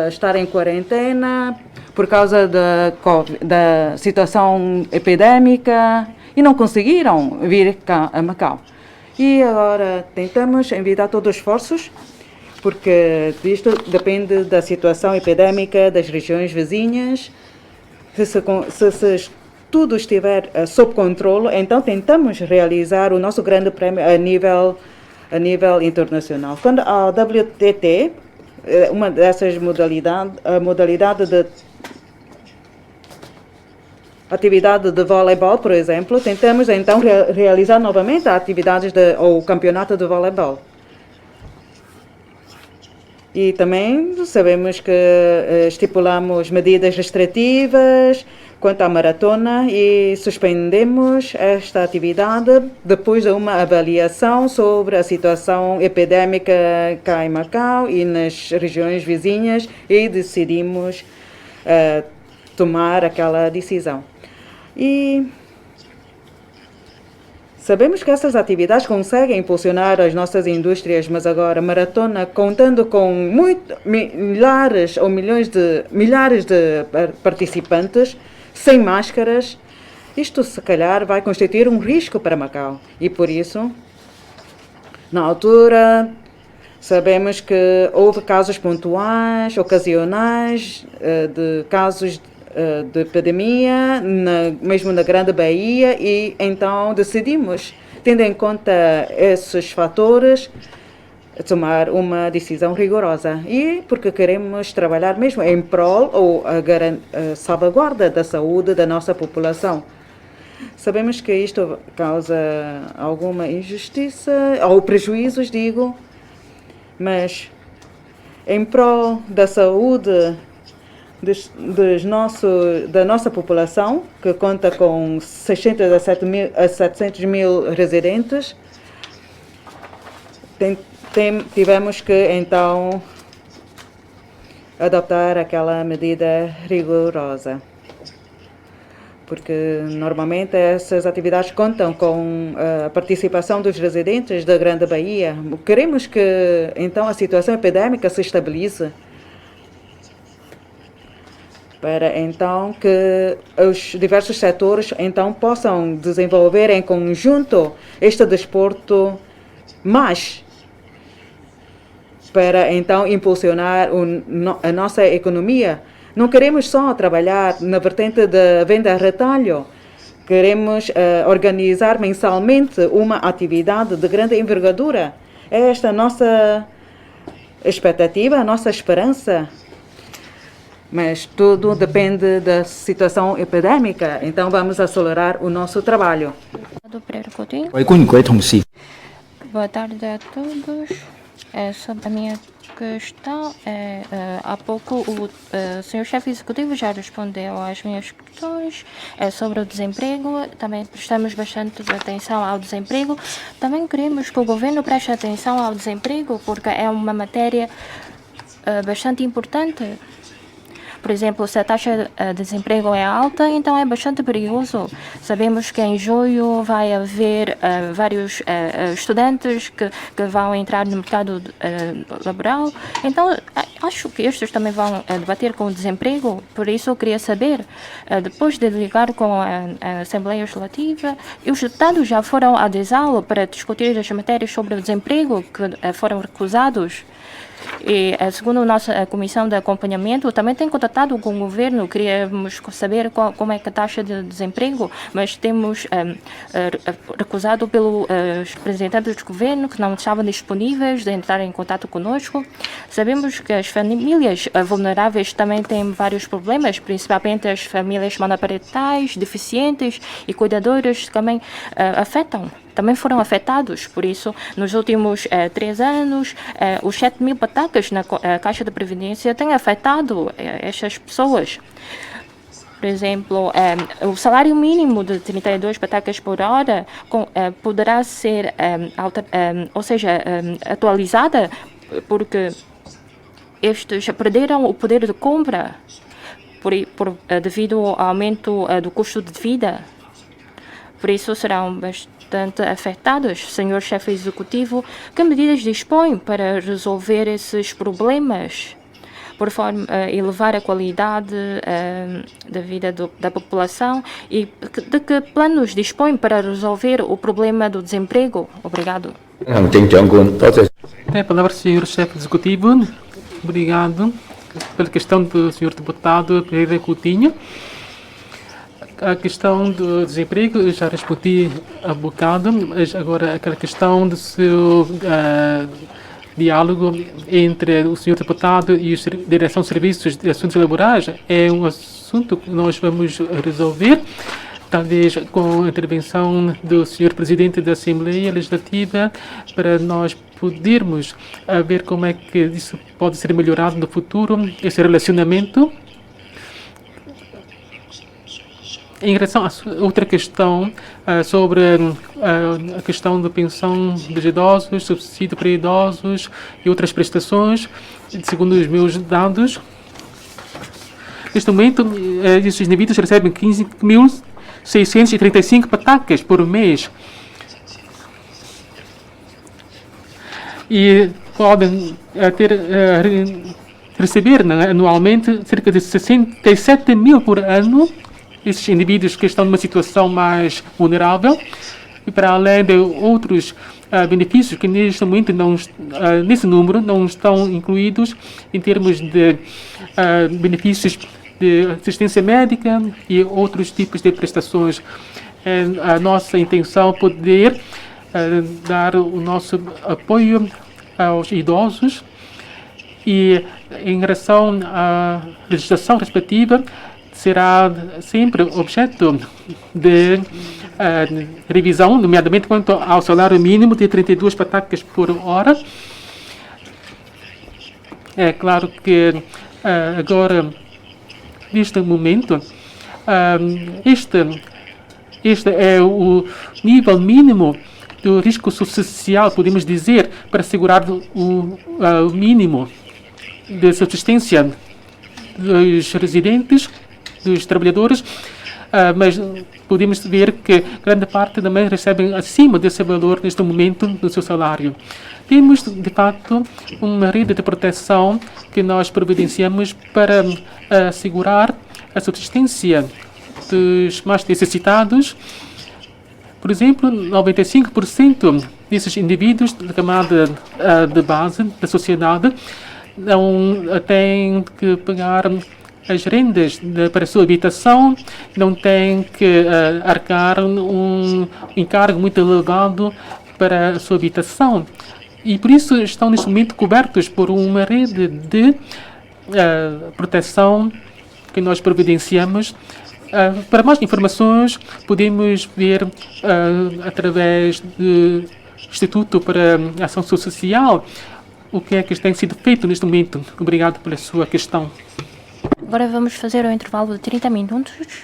S4: estar em quarentena por causa da situação epidémica e não conseguiram vir cá a Macau. E agora tentamos evitar todos os esforços, porque isto depende da situação epidémica das regiões vizinhas. Se tudo estiver sob controle, então tentamos realizar o nosso Grande Prémio a nível internacional. Quando a WTT, uma dessas modalidades, a modalidade de atividade de voleibol, por exemplo, tentamos então realizar novamente a atividades ou campeonato de voleibol. E também sabemos que estipulamos medidas restritivas quanto à maratona e suspendemos esta atividade depois de uma avaliação sobre a situação epidémica cá em Macau e nas regiões vizinhas e decidimos tomar aquela decisão. E sabemos que essas atividades conseguem impulsionar as nossas indústrias, mas agora maratona, contando com milhares ou milhares de participantes, sem máscaras, isto se calhar vai constituir um risco para Macau. E por isso, na altura, sabemos que houve casos pontuais, ocasionais, de casos de epidemia, mesmo na Grande Bahia, e então decidimos, tendo em conta esses fatores, tomar uma decisão rigorosa. E porque queremos trabalhar mesmo em prol ou a salvaguarda da saúde da nossa população. Sabemos que isto causa alguma injustiça, ou prejuízos, digo, mas em prol da saúde da nossa população, que conta com 600 a 700 mil residentes, tivemos que então adoptar aquela medida rigorosa. Porque normalmente essas atividades contam com a participação dos residentes da Grande Bahia. Queremos que então a situação epidémica se estabilize, para então que os diversos setores então possam desenvolver em conjunto este desporto, mas para então impulsionar a nossa economia. Não queremos só trabalhar na vertente da venda a retalho, queremos organizar mensalmente uma atividade de grande envergadura. É esta a nossa expectativa, a nossa esperança. Mas tudo depende da situação epidémica, então vamos acelerar o nosso trabalho.
S2: Boa tarde a todos. Sobre a minha questão, há pouco o senhor chefe executivo já respondeu às minhas questões sobre o desemprego. Também prestamos bastante atenção ao desemprego. Também queremos que o governo preste atenção ao desemprego, porque é uma matéria bastante importante. Por exemplo, se a taxa de desemprego é alta, então é bastante perigoso. Sabemos que em julho vai haver vários estudantes que vão entrar no mercado laboral. Então, acho que estes também vão debater com o desemprego. Por isso, eu queria saber, depois de ligar com a Assembleia Legislativa, os deputados já foram à DESAL para discutir as matérias sobre o desemprego que foram recusados. E, segundo a nossa comissão de acompanhamento, também tem contatado com o governo. Queríamos saber como é que a taxa de desemprego, mas temos recusado pelos representantes do governo que não estavam disponíveis de entrar em contato conosco. Sabemos que as famílias vulneráveis também têm vários problemas, principalmente as famílias monoparentais, deficientes e cuidadoras também também foram afetados. Por isso, nos últimos 3 anos, os 7.000 patacas na Caixa de Previdência têm afetado estas pessoas. Por exemplo, o salário mínimo de 32 patacas por hora poderá ser atualizada porque estes perderam o poder de compra devido ao aumento do custo de vida. Por isso serão bastante afetados. Senhor chefe executivo, que medidas dispõe para resolver esses problemas, por forma a elevar a qualidade da vida da população, e de que planos dispõe para resolver o problema do desemprego? Obrigado.
S5: Tem a palavra o senhor chefe executivo. Obrigado pela questão do senhor deputado Pereira Coutinho. A questão do desemprego eu já respondi há bocado, mas agora aquela questão do seu diálogo entre o senhor deputado e a Direção de Serviços de Assuntos Laborais é um assunto que nós vamos resolver, talvez com a intervenção do senhor Presidente da Assembleia Legislativa, para nós podermos ver como é que isso pode ser melhorado no futuro, esse relacionamento. Em relação a outra questão, sobre a questão da pensão dos idosos, subsídio para idosos e outras prestações, segundo os meus dados, neste momento, esses indivíduos recebem 15.635 patacas por mês e podem receber anualmente cerca de 67 mil por ano. Esses indivíduos que estão numa situação mais vulnerável, e para além de outros benefícios que neste momento nesse número não estão incluídos, em termos de benefícios de assistência médica e outros tipos de prestações. É a nossa intenção poder dar o nosso apoio aos idosos, e em relação à legislação respectiva, será sempre objeto de revisão, nomeadamente quanto ao salário mínimo de 32 patacas por hora. É claro que agora, neste momento, este é o nível mínimo do risco social, podemos dizer, para assegurar o mínimo de subsistência dos residentes, dos trabalhadores, mas podemos ver que grande parte também recebem acima desse valor neste momento do seu salário. Temos, de facto, uma rede de proteção que nós providenciamos para assegurar a subsistência dos mais necessitados. Por exemplo, 95% desses indivíduos da camada de base da sociedade não têm que pagar as rendas para a sua habitação, não têm que arcar um encargo muito elevado para a sua habitação. E por isso estão neste momento cobertos por uma rede de proteção que nós providenciamos. Para mais informações, podemos ver através do Instituto para a Ação Social o que é que tem sido feito neste momento. Obrigado pela sua questão.
S2: Agora vamos fazer um intervalo de 30 minutos.